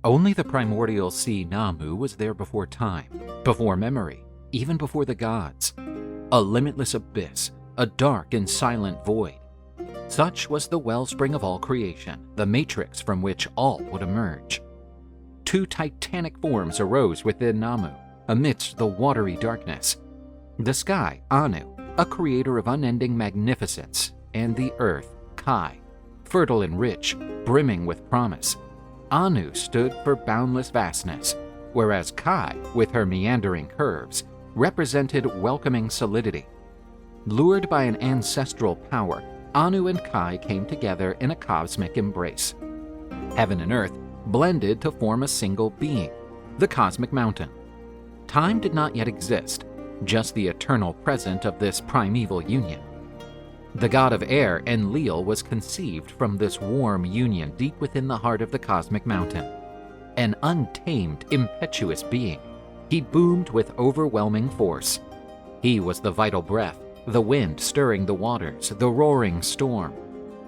Only the primordial sea Namu was there before time, before memory, even before the gods. A limitless abyss, a dark and silent void. Such was the wellspring of all creation, the matrix from which all would emerge. Two titanic forms arose within Namu, amidst the watery darkness. The sky, Anu, a creator of unending magnificence, and the earth, Kai, fertile and rich, brimming with promise. Anu stood for boundless vastness, whereas Kai, with her meandering curves, represented welcoming solidity. Lured by an ancestral power, Anu and Kai came together in a cosmic embrace. Heaven and earth blended to form a single being, the cosmic mountain. Time did not yet exist, just the eternal present of this primeval union. The god of air, Ninlil, was conceived from this warm union deep within the heart of the cosmic mountain. An untamed, impetuous being, he boomed with overwhelming force. He was the vital breath, the wind stirring the waters, the roaring storm.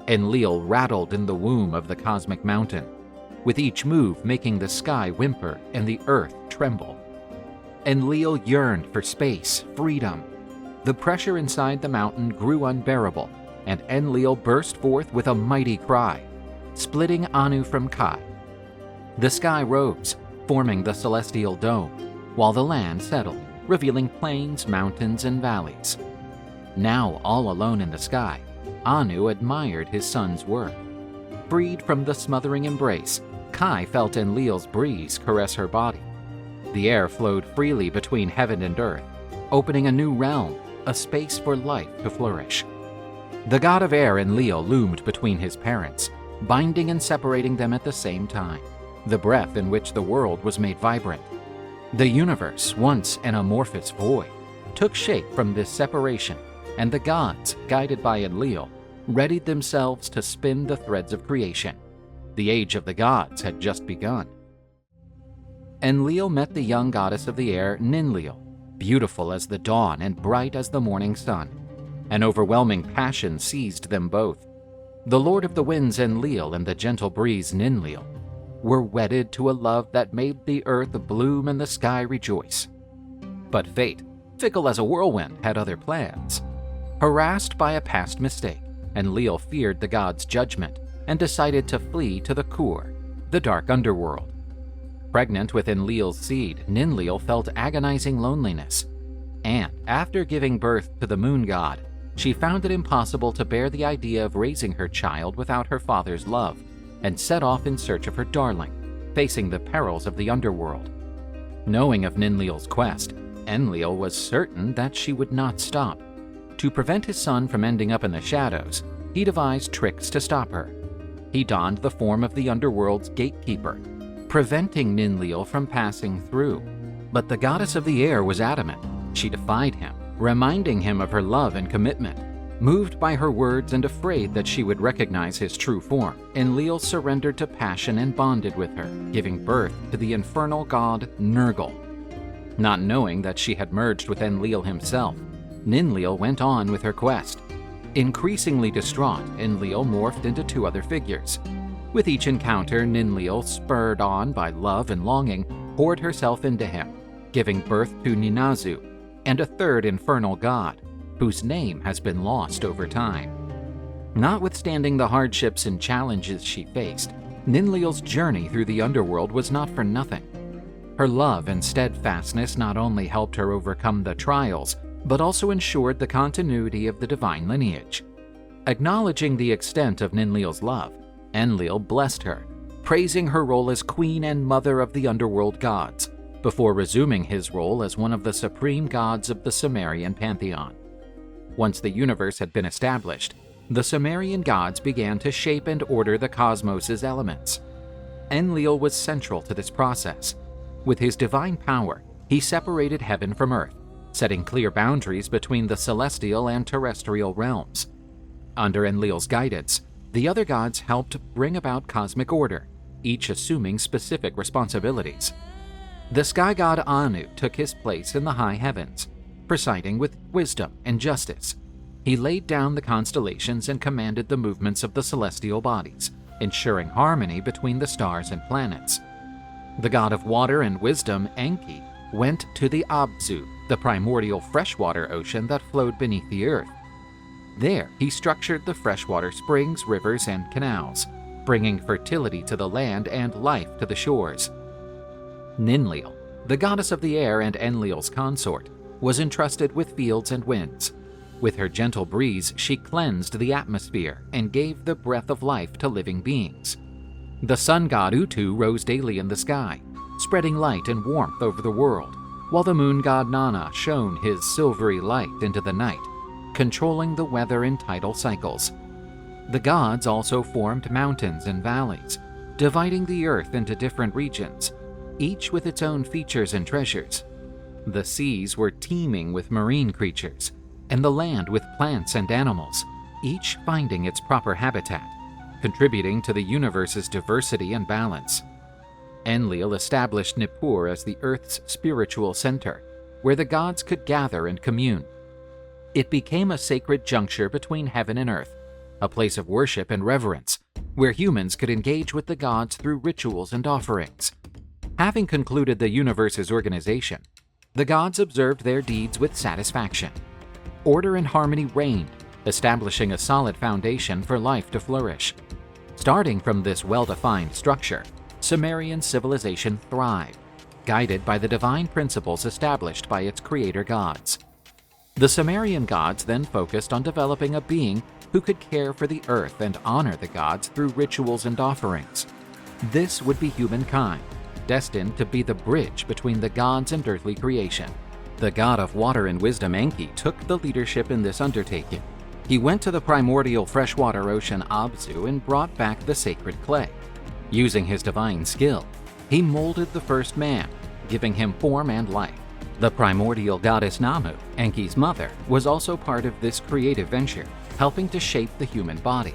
Ninlil rattled in the womb of the cosmic mountain, with each move making the sky whimper and the earth tremble. Ninlil yearned for space, freedom. The pressure inside the mountain grew unbearable, and Ninlil burst forth with a mighty cry, splitting Anu from Kai. The sky rose, forming the celestial dome, while the land settled, revealing plains, mountains, and valleys. Now all alone in the sky, Anu admired his son's work. Freed from the smothering embrace, Kai felt Ninlil's breeze caress her body. The air flowed freely between heaven and earth, opening a new realm, a space for life to flourish. The god of air Ninlil loomed between his parents, binding and separating them at the same time, the breath in which the world was made vibrant. The universe, once an amorphous void, took shape from this separation, and the gods, guided by Ninlil, readied themselves to spin the threads of creation. The age of the gods had just begun. Ninlil met the young goddess of the air, Ninlil, beautiful as the dawn and bright as the morning sun. An overwhelming passion seized them both. The Lord of the Winds Ninlil and the gentle breeze Ninlil were wedded to a love that made the earth bloom and the sky rejoice. But fate, fickle as a whirlwind, had other plans. Harassed by a past mistake, Ninlil feared the gods' judgment and decided to flee to the Kur, the dark underworld. Pregnant with Ninlil's seed, Ninlil felt agonizing loneliness, and after giving birth to the moon god, she found it impossible to bear the idea of raising her child without her father's love, and set off in search of her darling, facing the perils of the underworld. Knowing of Ninlil's quest, Ninlil was certain that she would not stop. To prevent his son from ending up in the shadows, he devised tricks to stop her. He donned the form of the underworld's gatekeeper, preventing Ninlil from passing through. But the goddess of the air was adamant. She defied him, reminding him of her love and commitment. Moved by her words and afraid that she would recognize his true form, Ninlil surrendered to passion and bonded with her, giving birth to the infernal god Nergal. Not knowing that she had merged with Ninlil himself, Ninlil went on with her quest. Increasingly distraught, Ninlil morphed into two other figures. With each encounter, Ninlil, spurred on by love and longing, poured herself into him, giving birth to Ninazu, and a third infernal god, whose name has been lost over time. Notwithstanding the hardships and challenges she faced, Ninlil's journey through the underworld was not for nothing. Her love and steadfastness not only helped her overcome the trials, but also ensured the continuity of the divine lineage. Acknowledging the extent of Ninlil's love, Ninlil blessed her, praising her role as queen and mother of the underworld gods, before resuming his role as one of the supreme gods of the Sumerian pantheon. Once the universe had been established, the Sumerian gods began to shape and order the cosmos's elements. Ninlil was central to this process. With his divine power, he separated heaven from earth, setting clear boundaries between the celestial and terrestrial realms. Under Ninlil's guidance, the other gods helped bring about cosmic order, each assuming specific responsibilities. The sky god Anu took his place in the high heavens, presiding with wisdom and justice. He laid down the constellations and commanded the movements of the celestial bodies, ensuring harmony between the stars and planets. The god of water and wisdom, Enki, went to the Abzu, the primordial freshwater ocean that flowed beneath the earth. There, he structured the freshwater springs, rivers, and canals, bringing fertility to the land and life to the shores. Ninlil, the goddess of the air and Enlil's consort, was entrusted with fields and winds. With her gentle breeze, she cleansed the atmosphere and gave the breath of life to living beings. The sun god Utu rose daily in the sky, spreading light and warmth over the world, while the moon god Nana shone his silvery light into the night, controlling the weather and tidal cycles. The gods also formed mountains and valleys, dividing the earth into different regions, each with its own features and treasures. The seas were teeming with marine creatures, and the land with plants and animals, each finding its proper habitat, contributing to the universe's diversity and balance. Enlil established Nippur as the Earth's spiritual center, where the gods could gather and commune. It became a sacred juncture between heaven and earth, a place of worship and reverence, where humans could engage with the gods through rituals and offerings. Having concluded the universe's organization, the gods observed their deeds with satisfaction. Order and harmony reigned, establishing a solid foundation for life to flourish. Starting from this well-defined structure, Sumerian civilization thrived, guided by the divine principles established by its creator gods. The Sumerian gods then focused on developing a being who could care for the earth and honor the gods through rituals and offerings. This would be humankind, destined to be the bridge between the gods and earthly creation. The god of water and wisdom Enki took the leadership in this undertaking. He went to the primordial freshwater ocean Abzu and brought back the sacred clay. Using his divine skill, he molded the first man, giving him form and life. The primordial goddess Namu, Enki's mother, was also part of this creative venture, helping to shape the human body.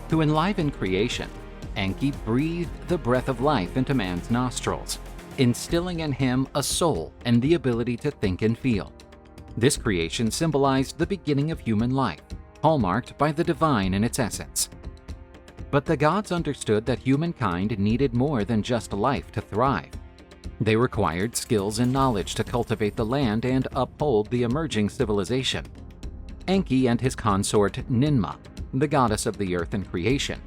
To enliven creation, Enki breathed the breath of life into man's nostrils, instilling in him a soul and the ability to think and feel. This creation symbolized the beginning of human life, hallmarked by the divine in its essence. But the gods understood that humankind needed more than just life to thrive. They required skills and knowledge to cultivate the land and uphold the emerging civilization. Enki and his consort Ninma, the goddess of the earth and creation,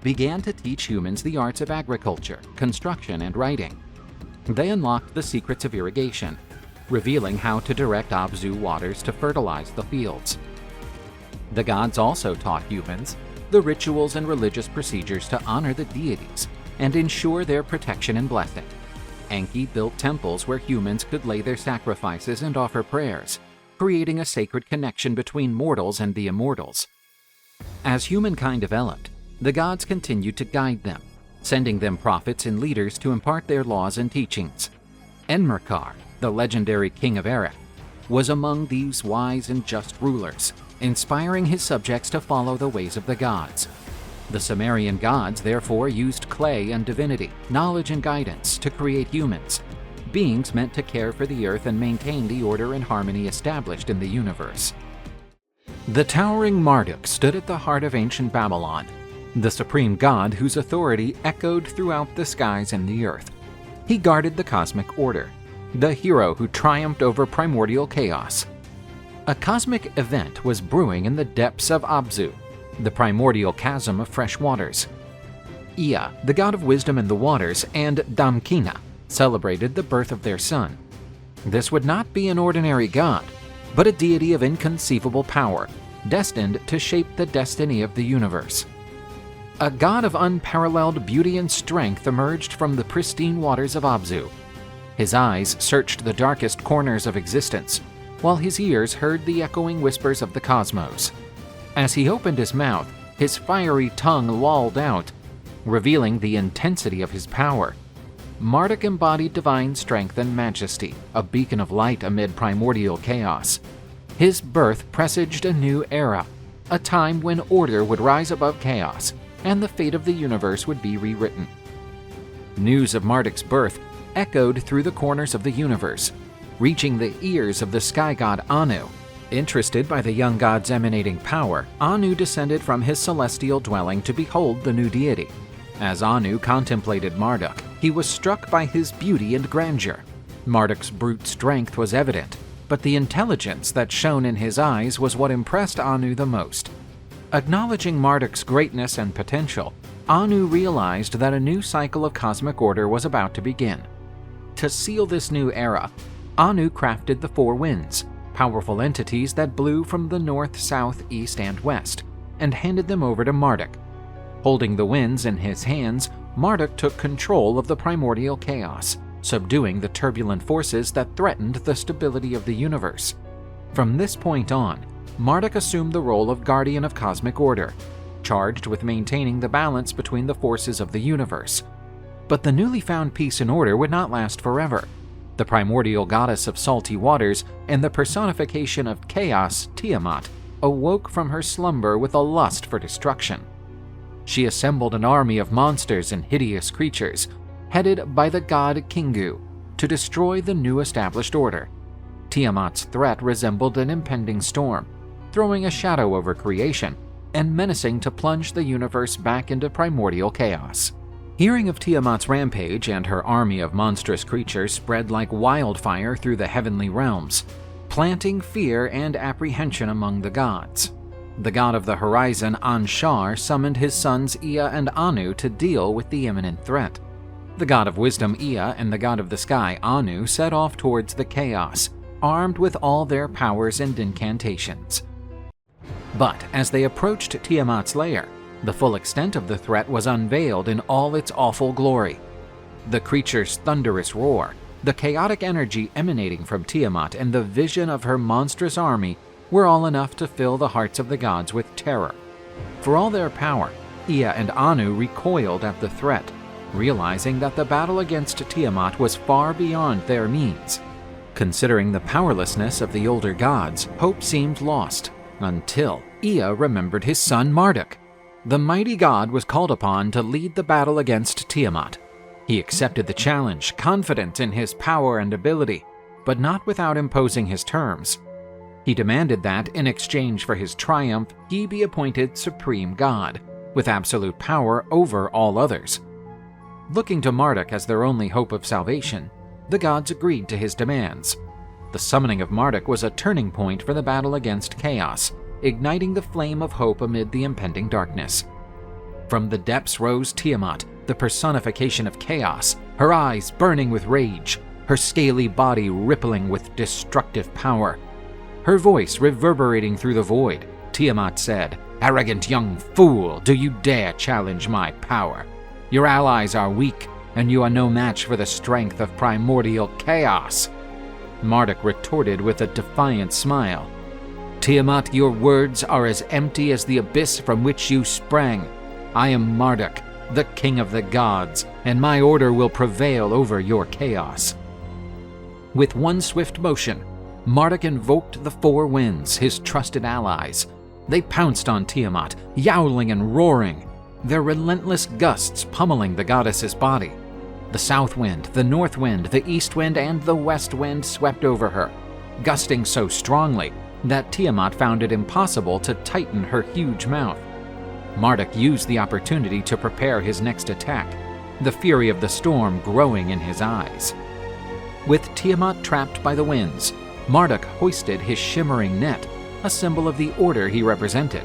began to teach humans the arts of agriculture, construction, and writing. They unlocked the secrets of irrigation, revealing how to direct Abzu waters to fertilize the fields. The gods also taught humans the rituals and religious procedures to honor the deities and ensure their protection and blessing. Enki built temples where humans could lay their sacrifices and offer prayers, creating a sacred connection between mortals and the immortals. As humankind developed, the gods continued to guide them, sending them prophets and leaders to impart their laws and teachings. Enmerkar, the legendary king of Erech, was among these wise and just rulers, inspiring his subjects to follow the ways of the gods. The Sumerian gods therefore used clay and divinity, knowledge and guidance to create humans, beings meant to care for the earth and maintain the order and harmony established in the universe. The towering Marduk stood at the heart of ancient Babylon, the supreme god whose authority echoed throughout the skies and the earth. He guarded the cosmic order, the hero who triumphed over primordial chaos. A cosmic event was brewing in the depths of Abzu, the primordial chasm of fresh waters. Ea, the god of wisdom and the waters, and Damkina celebrated the birth of their son. This would not be an ordinary god, but a deity of inconceivable power, destined to shape the destiny of the universe. A god of unparalleled beauty and strength emerged from the pristine waters of Abzu. His eyes searched the darkest corners of existence, while his ears heard the echoing whispers of the cosmos. As he opened his mouth, his fiery tongue lolled out, revealing the intensity of his power. Marduk embodied divine strength and majesty, a beacon of light amid primordial chaos. His birth presaged a new era, a time when order would rise above chaos, and the fate of the universe would be rewritten. News of Marduk's birth echoed through the corners of the universe, reaching the ears of the sky god Anu. Interested by the young god's emanating power, Anu descended from his celestial dwelling to behold the new deity. As Anu contemplated Marduk, he was struck by his beauty and grandeur. Marduk's brute strength was evident, but the intelligence that shone in his eyes was what impressed Anu the most. Acknowledging Marduk's greatness and potential, Anu realized that a new cycle of cosmic order was about to begin. To seal this new era, Anu crafted the four winds, powerful entities that blew from the north, south, east, and west, and handed them over to Marduk. Holding the winds in his hands, Marduk took control of the primordial chaos, subduing the turbulent forces that threatened the stability of the universe. From this point on, Marduk assumed the role of guardian of cosmic order, charged with maintaining the balance between the forces of the universe. But the newly found peace and order would not last forever. The primordial goddess of salty waters and the personification of chaos, Tiamat, awoke from her slumber with a lust for destruction. She assembled an army of monsters and hideous creatures, headed by the god Kingu, to destroy the new established order. Tiamat's threat resembled an impending storm, throwing a shadow over creation and menacing to plunge the universe back into primordial chaos. Hearing of Tiamat's rampage and her army of monstrous creatures spread like wildfire through the heavenly realms, planting fear and apprehension among the gods. The god of the horizon, Anshar, summoned his sons Ea and Anu to deal with the imminent threat. The god of wisdom, Ea, and the god of the sky, Anu, set off towards the chaos, armed with all their powers and incantations. But as they approached Tiamat's lair, the full extent of the threat was unveiled in all its awful glory. The creature's thunderous roar, the chaotic energy emanating from Tiamat, and the vision of her monstrous army were all enough to fill the hearts of the gods with terror. For all their power, Ea and Anu recoiled at the threat, realizing that the battle against Tiamat was far beyond their means. Considering the powerlessness of the older gods, hope seemed lost, until Ea remembered his son Marduk. The mighty god was called upon to lead the battle against Tiamat. He accepted the challenge, confident in his power and ability, but not without imposing his terms. He demanded that, in exchange for his triumph, he be appointed supreme god, with absolute power over all others. Looking to Marduk as their only hope of salvation, the gods agreed to his demands. The summoning of Marduk was a turning point for the battle against chaos, igniting the flame of hope amid the impending darkness. From the depths rose Tiamat, the personification of chaos, her eyes burning with rage, her scaly body rippling with destructive power. Her voice reverberating through the void, Tiamat said, "Arrogant young fool, do you dare challenge my power? Your allies are weak, and you are no match for the strength of primordial chaos." Marduk retorted with a defiant smile. "Tiamat, your words are as empty as the abyss from which you sprang. I am Marduk, the king of the gods, and my order will prevail over your chaos." With one swift motion, Marduk invoked the four winds, his trusted allies. They pounced on Tiamat, yowling and roaring, their relentless gusts pummeling the goddess's body. The south wind, the north wind, the east wind, and the west wind swept over her, gusting so strongly that Tiamat found it impossible to tighten her huge mouth. Marduk used the opportunity to prepare his next attack, the fury of the storm growing in his eyes. With Tiamat trapped by the winds, Marduk hoisted his shimmering net, a symbol of the order he represented.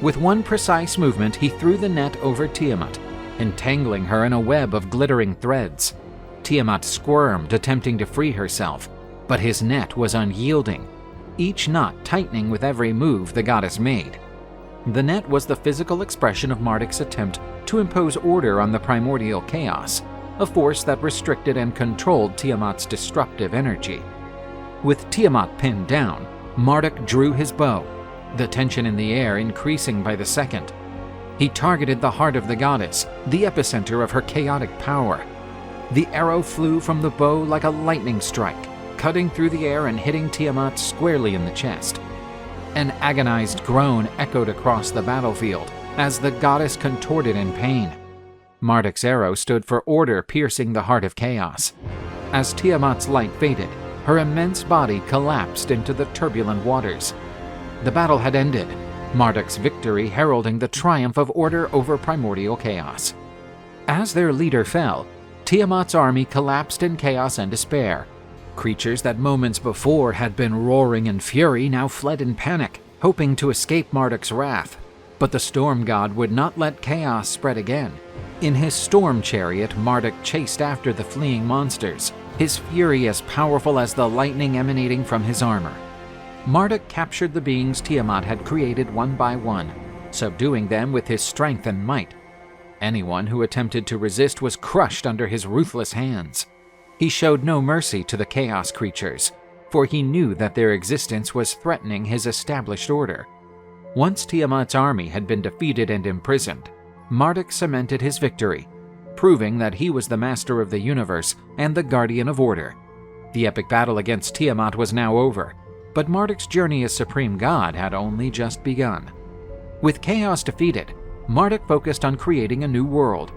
With one precise movement, he threw the net over Tiamat, entangling her in a web of glittering threads. Tiamat squirmed, attempting to free herself, but his net was unyielding, each knot tightening with every move the goddess made. The net was the physical expression of Marduk's attempt to impose order on the primordial chaos, a force that restricted and controlled Tiamat's destructive energy. With Tiamat pinned down, Marduk drew his bow, the tension in the air increasing by the second. He targeted the heart of the goddess, the epicenter of her chaotic power. The arrow flew from the bow like a lightning strike, cutting through the air and hitting Tiamat squarely in the chest. An agonized groan echoed across the battlefield as the goddess contorted in pain. Marduk's arrow stood for order, piercing the heart of chaos. As Tiamat's light faded, her immense body collapsed into the turbulent waters. The battle had ended, Marduk's victory heralding the triumph of order over primordial chaos. As their leader fell, Tiamat's army collapsed in chaos and despair. Creatures that moments before had been roaring in fury now fled in panic, hoping to escape Marduk's wrath. But the storm god would not let chaos spread again. In his storm chariot, Marduk chased after the fleeing monsters, his fury as powerful as the lightning emanating from his armor. Marduk captured the beings Tiamat had created one by one, subduing them with his strength and might. Anyone who attempted to resist was crushed under his ruthless hands. He showed no mercy to the chaos creatures, for he knew that their existence was threatening his established order. Once Tiamat's army had been defeated and imprisoned, Marduk cemented his victory, proving that he was the master of the universe and the guardian of order. The epic battle against Tiamat was now over, but Marduk's journey as supreme god had only just begun. With chaos defeated, Marduk focused on creating a new world.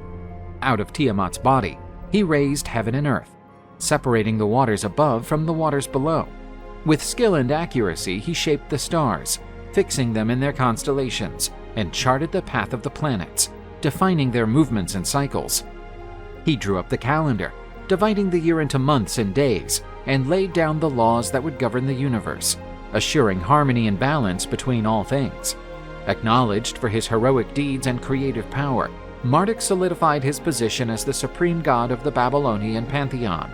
Out of Tiamat's body, he raised heaven and earth, separating the waters above from the waters below. With skill and accuracy, he shaped the stars, fixing them in their constellations, and charted the path of the planets, defining their movements and cycles. He drew up the calendar, dividing the year into months and days, and laid down the laws that would govern the universe, assuring harmony and balance between all things. Acknowledged for his heroic deeds and creative power, Marduk solidified his position as the supreme god of the Babylonian pantheon.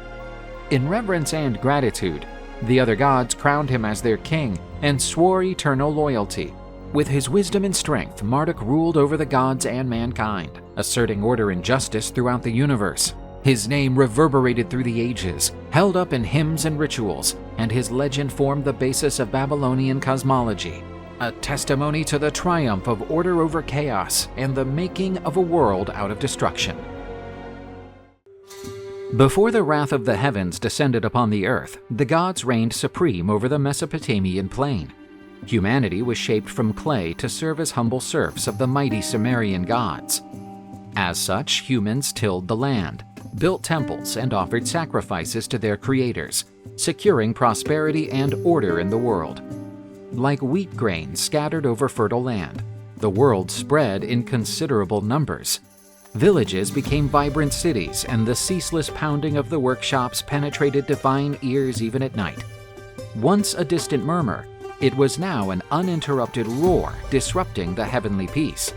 In reverence and gratitude, the other gods crowned him as their king and swore eternal loyalty. With his wisdom and strength, Marduk ruled over the gods and mankind, asserting order and justice throughout the universe. His name reverberated through the ages, held up in hymns and rituals, and his legend formed the basis of Babylonian cosmology, a testimony to the triumph of order over chaos and the making of a world out of destruction. Before the wrath of the heavens descended upon the earth, the gods reigned supreme over the Mesopotamian plain. Humanity was shaped from clay to serve as humble serfs of the mighty Sumerian gods. As such, humans tilled the land, built temples, and offered sacrifices to their creators, securing prosperity and order in the world. Like wheat grains scattered over fertile land, the world spread in considerable numbers. Villages became vibrant cities, and the ceaseless pounding of the workshops penetrated divine ears even at night. Once a distant murmur, it was now an uninterrupted roar disrupting the heavenly peace.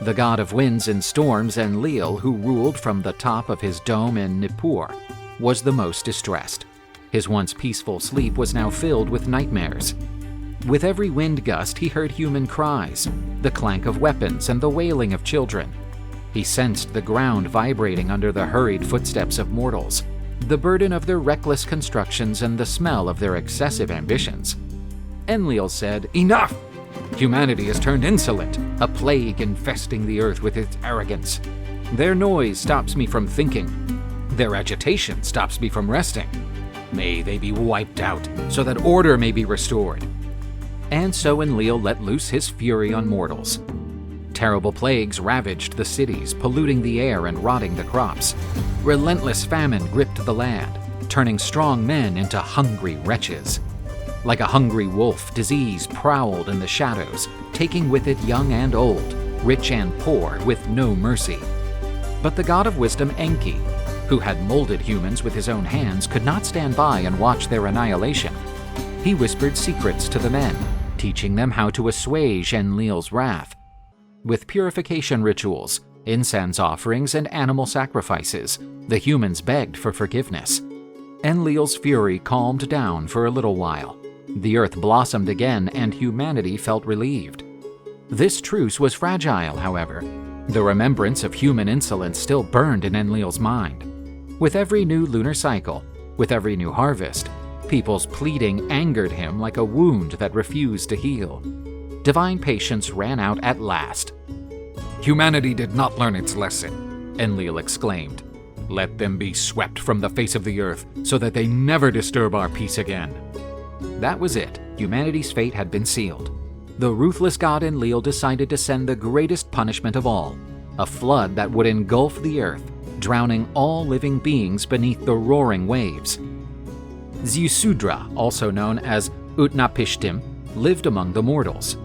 The god of winds and storms, Ninlil, who ruled from the top of his dome in Nippur, was the most distressed. His once peaceful sleep was now filled with nightmares. With every wind gust, he heard human cries, the clank of weapons, and the wailing of children. He sensed the ground vibrating under the hurried footsteps of mortals, the burden of their reckless constructions and the smell of their excessive ambitions. Ninlil said, "Enough! Humanity has turned insolent, a plague infesting the earth with its arrogance. Their noise stops me from thinking. Their agitation stops me from resting. May they be wiped out, so that order may be restored." And so Ninlil let loose his fury on mortals. Terrible plagues ravaged the cities, polluting the air and rotting the crops. Relentless famine gripped the land, turning strong men into hungry wretches. Like a hungry wolf, disease prowled in the shadows, taking with it young and old, rich and poor, with no mercy. But the god of wisdom, Enki, who had molded humans with his own hands, could not stand by and watch their annihilation. He whispered secrets to the men, teaching them how to assuage Ninlil's wrath. With purification rituals, incense offerings, and animal sacrifices, the humans begged for forgiveness. Ninlil's fury calmed down for a little while. The earth blossomed again, and humanity felt relieved. This truce was fragile, however. The remembrance of human insolence still burned in Ninlil's mind. With every new lunar cycle, with every new harvest, people's pleading angered him like a wound that refused to heal. Divine patience ran out at last. "Humanity did not learn its lesson," Ninlil exclaimed. "Let them be swept from the face of the earth so that they never disturb our peace again." That was it. Humanity's fate had been sealed. The ruthless god Ninlil decided to send the greatest punishment of all, a flood that would engulf the earth, drowning all living beings beneath the roaring waves. Ziusudra, also known as Utnapishtim, lived among the mortals.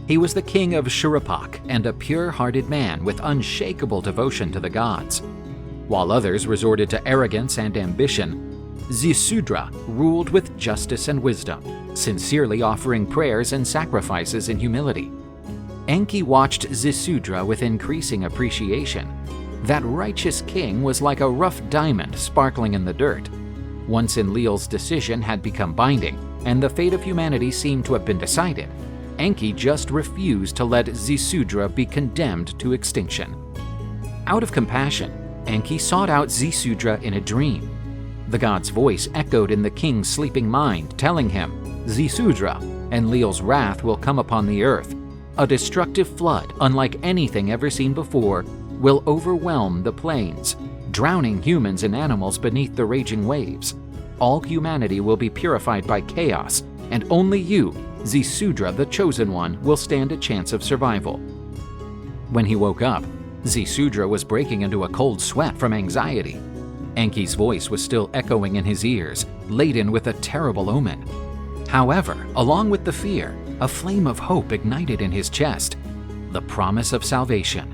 He was the king of Shuruppak and a pure-hearted man with unshakable devotion to the gods. While others resorted to arrogance and ambition, Ziusudra ruled with justice and wisdom, sincerely offering prayers and sacrifices in humility. Enki watched Ziusudra with increasing appreciation. That righteous king was like a rough diamond sparkling in the dirt. Once Enlil's decision had become binding, and the fate of humanity seemed to have been decided, Enki just refused to let Ziusudra be condemned to extinction. Out of compassion, Enki sought out Ziusudra in a dream. The god's voice echoed in the king's sleeping mind, telling him, "Ziusudra, Enlil's wrath will come upon the earth. A destructive flood, unlike anything ever seen before, will overwhelm the plains, drowning humans and animals beneath the raging waves. All humanity will be purified by chaos, and only you, Ziusudra, the chosen one, will stand a chance of survival." When he woke up, Ziusudra was breaking into a cold sweat from anxiety. Enki's voice was still echoing in his ears, laden with a terrible omen. However, along with the fear, a flame of hope ignited in his chest, the promise of salvation.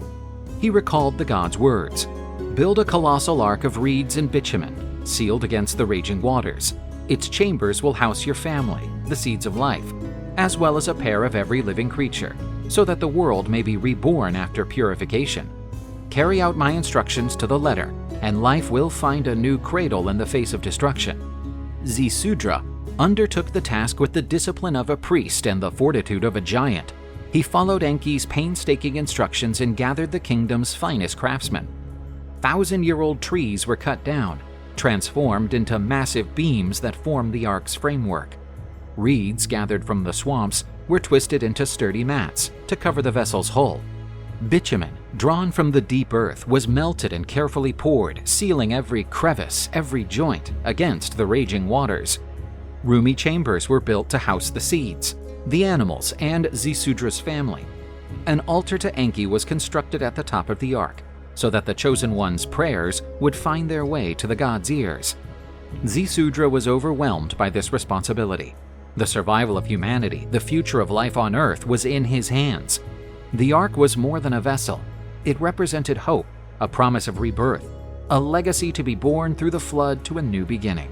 He recalled the god's words, "Build a colossal ark of reeds and bitumen, sealed against the raging waters. Its chambers will house your family, the seeds of life, as well as a pair of every living creature, so that the world may be reborn after purification. Carry out my instructions to the letter, and life will find a new cradle in the face of destruction." Ziusudra undertook the task with the discipline of a priest and the fortitude of a giant. He followed Enki's painstaking instructions and gathered the kingdom's finest craftsmen. 1,000-year-old trees were cut down, transformed into massive beams that formed the ark's framework. Reeds gathered from the swamps were twisted into sturdy mats to cover the vessel's hull. Bitumen, drawn from the deep earth, was melted and carefully poured, sealing every crevice, every joint, against the raging waters. Roomy chambers were built to house the seeds, the animals, and Ziusudra's family. An altar to Enki was constructed at the top of the ark, so that the Chosen One's prayers would find their way to the god's ears. Ziusudra was overwhelmed by this responsibility. The survival of humanity, the future of life on Earth, was in his hands. The ark was more than a vessel. It represented hope, a promise of rebirth, a legacy to be born through the flood to a new beginning.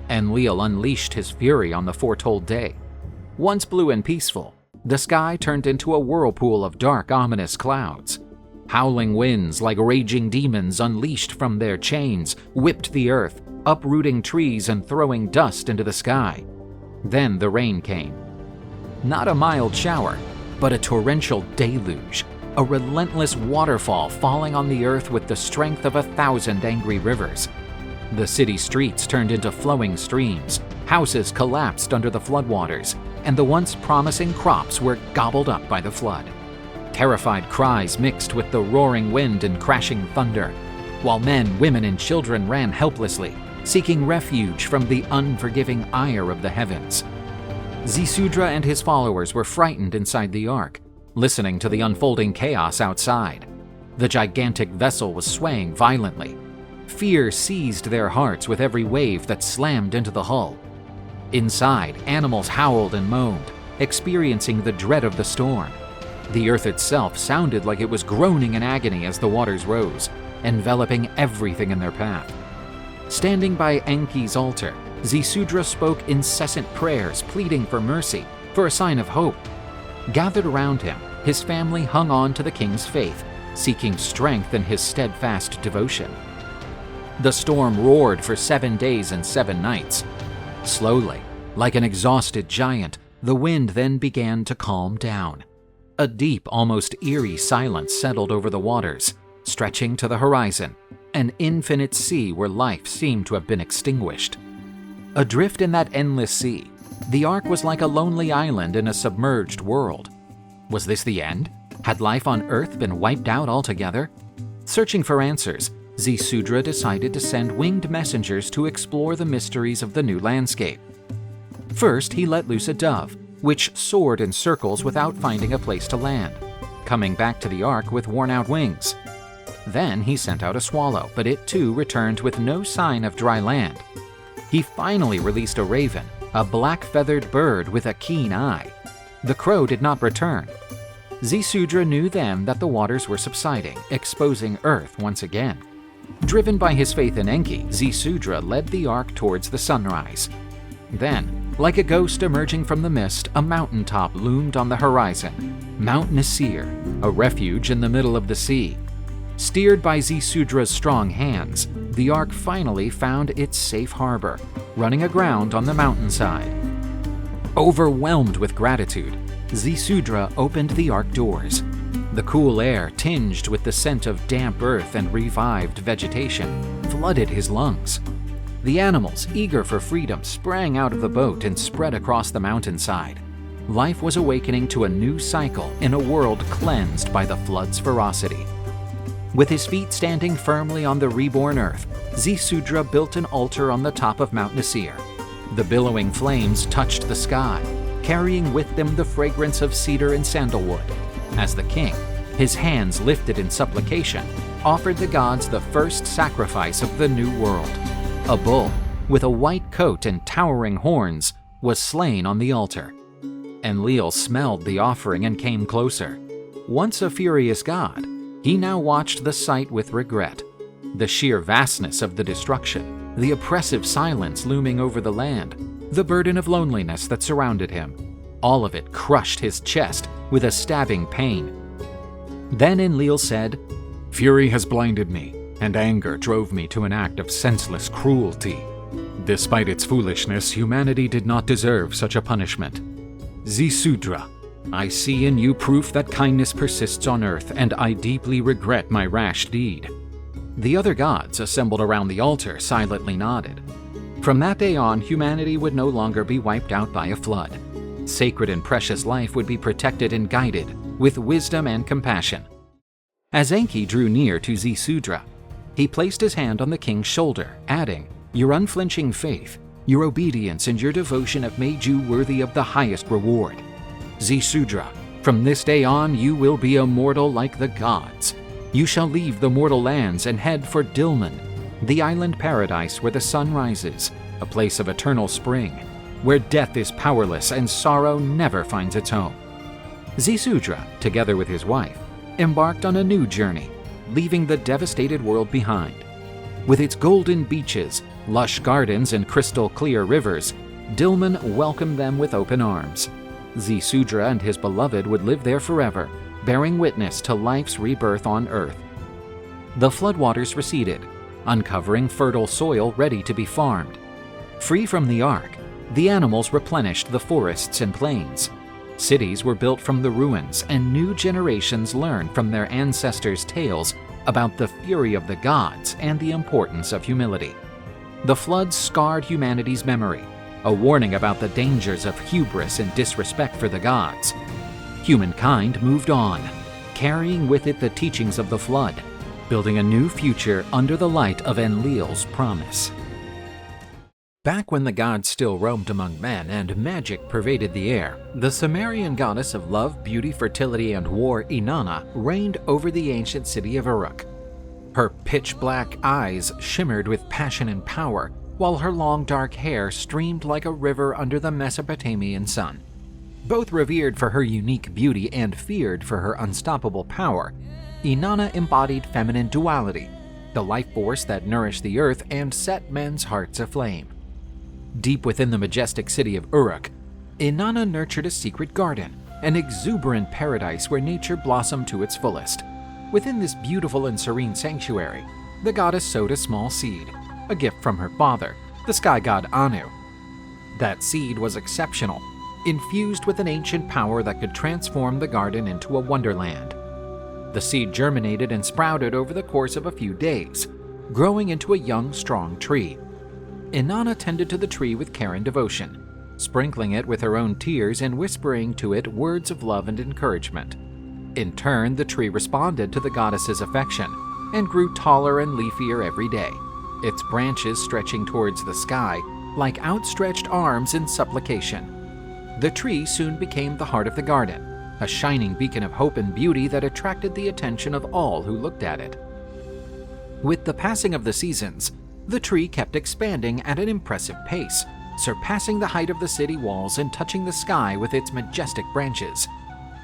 Enlil unleashed his fury on the foretold day. Once blue and peaceful, the sky turned into a whirlpool of dark, ominous clouds. Howling winds, like raging demons unleashed from their chains, whipped the earth, uprooting trees and throwing dust into the sky. Then the rain came. Not a mild shower, but a torrential deluge, a relentless waterfall falling on the earth with the strength of 1,000 angry rivers. The city streets turned into flowing streams, houses collapsed under the floodwaters, and the once promising crops were gobbled up by the flood. Terrified cries mixed with the roaring wind and crashing thunder, while men, women, and children ran helplessly, seeking refuge from the unforgiving ire of the heavens. Ziusudra and his followers were frightened inside the ark, listening to the unfolding chaos outside. The gigantic vessel was swaying violently. Fear seized their hearts with every wave that slammed into the hull. Inside, animals howled and moaned, experiencing the dread of the storm. The earth itself sounded like it was groaning in agony as the waters rose, enveloping everything in their path. Standing by Enki's altar, Ziusudra spoke incessant prayers, pleading for mercy, for a sign of hope. Gathered around him, his family hung on to the king's faith, seeking strength in his steadfast devotion. The storm roared for 7 days and 7 nights. Slowly, like an exhausted giant, the wind then began to calm down. A deep, almost eerie silence settled over the waters, stretching to the horizon, an infinite sea where life seemed to have been extinguished. Adrift in that endless sea, the ark was like a lonely island in a submerged world. Was this the end? Had life on Earth been wiped out altogether? Searching for answers, Ziusudra decided to send winged messengers to explore the mysteries of the new landscape. First, he let loose a dove, which soared in circles without finding a place to land, coming back to the ark with worn-out wings. Then he sent out a swallow, but it too returned with no sign of dry land. He finally released a raven, a black-feathered bird with a keen eye. The crow did not return. Ziusudra knew then that the waters were subsiding, exposing Earth once again. Driven by his faith in Enki, Ziusudra led the ark towards the sunrise. Then, like a ghost emerging from the mist, a mountaintop loomed on the horizon. Mount Nisir, a refuge in the middle of the sea. Steered by Ziusudra's strong hands, the ark finally found its safe harbor, running aground on the mountainside. Overwhelmed with gratitude, Ziusudra opened the ark doors. The cool air, tinged with the scent of damp earth and revived vegetation, flooded his lungs. The animals, eager for freedom, sprang out of the boat and spread across the mountainside. Life was awakening to a new cycle in a world cleansed by the flood's ferocity. With his feet standing firmly on the reborn earth, Ziusudra built an altar on the top of Mount Nisir. The billowing flames touched the sky, carrying with them the fragrance of cedar and sandalwood. As the king, his hands lifted in supplication, offered the gods the first sacrifice of the new world. A bull, with a white coat and towering horns, was slain on the altar. Enlil smelled the offering and came closer. Once a furious god, he now watched the sight with regret. The sheer vastness of the destruction, the oppressive silence looming over the land, the burden of loneliness that surrounded him, all of it crushed his chest with a stabbing pain. Then Enlil said, "Fury has blinded me, and anger drove me to an act of senseless cruelty. Despite its foolishness, humanity did not deserve such a punishment. Ziusudra, I see in you proof that kindness persists on earth, and I deeply regret my rash deed." The other gods assembled around the altar silently nodded. From that day on, humanity would no longer be wiped out by a flood. Sacred and precious life would be protected and guided with wisdom and compassion. As Enki drew near to Ziusudra, he placed his hand on the king's shoulder, adding, "Your unflinching faith, your obedience, and your devotion have made you worthy of the highest reward. Ziusudra, from this day on you will be immortal like the gods. You shall leave the mortal lands and head for Dilmun, the island paradise where the sun rises, a place of eternal spring, where death is powerless and sorrow never finds its home." Ziusudra, together with his wife, embarked on a new journey, leaving the devastated world behind. With its golden beaches, lush gardens, and crystal-clear rivers, Dilmun welcomed them with open arms. Ziusudra and his beloved would live there forever, bearing witness to life's rebirth on Earth. The floodwaters receded, uncovering fertile soil ready to be farmed. Free from the ark, the animals replenished the forests and plains. Cities were built from the ruins, and new generations learned from their ancestors' tales about the fury of the gods and the importance of humility. The flood scarred humanity's memory, a warning about the dangers of hubris and disrespect for the gods. Humankind moved on, carrying with it the teachings of the flood, building a new future under the light of Enlil's promise. Back when the gods still roamed among men and magic pervaded the air, the Sumerian goddess of love, beauty, fertility, and war, Inana, reigned over the ancient city of Uruk. Her pitch-black eyes shimmered with passion and power, while her long dark hair streamed like a river under the Mesopotamian sun. Both revered for her unique beauty and feared for her unstoppable power, Inanna embodied feminine duality, the life force that nourished the earth and set men's hearts aflame. Deep within the majestic city of Uruk, Inanna nurtured a secret garden, an exuberant paradise where nature blossomed to its fullest. Within this beautiful and serene sanctuary, the goddess sowed a small seed, a gift from her father, the sky god Anu. That seed was exceptional, infused with an ancient power that could transform the garden into a wonderland. The seed germinated and sprouted over the course of a few days, growing into a young, strong tree. Inanna tended to the tree with care and devotion, sprinkling it with her own tears and whispering to it words of love and encouragement. In turn, the tree responded to the goddess's affection and grew taller and leafier every day, its branches stretching towards the sky like outstretched arms in supplication. The tree soon became the heart of the garden, a shining beacon of hope and beauty that attracted the attention of all who looked at it. With the passing of the seasons, the tree kept expanding at an impressive pace, surpassing the height of the city walls and touching the sky with its majestic branches.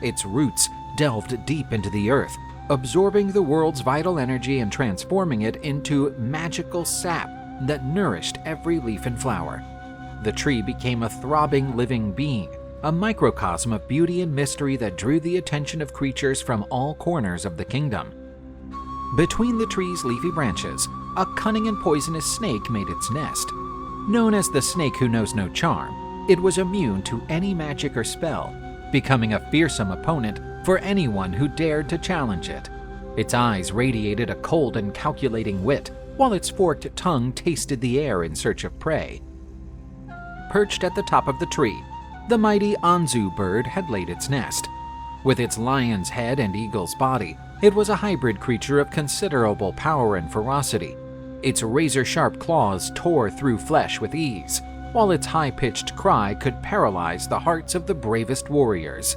Its roots delved deep into the earth, absorbing the world's vital energy and transforming it into magical sap that nourished every leaf and flower. The tree became a throbbing living being, a microcosm of beauty and mystery that drew the attention of creatures from all corners of the kingdom. Between the tree's leafy branches, a cunning and poisonous snake made its nest. Known as the snake who knows no charm, it was immune to any magic or spell, becoming a fearsome opponent for anyone who dared to challenge it. Its eyes radiated a cold and calculating wit, while its forked tongue tasted the air in search of prey. Perched at the top of the tree, the mighty Anzu bird had laid its nest. With its lion's head and eagle's body, it was a hybrid creature of considerable power and ferocity. Its razor-sharp claws tore through flesh with ease, while its high-pitched cry could paralyze the hearts of the bravest warriors.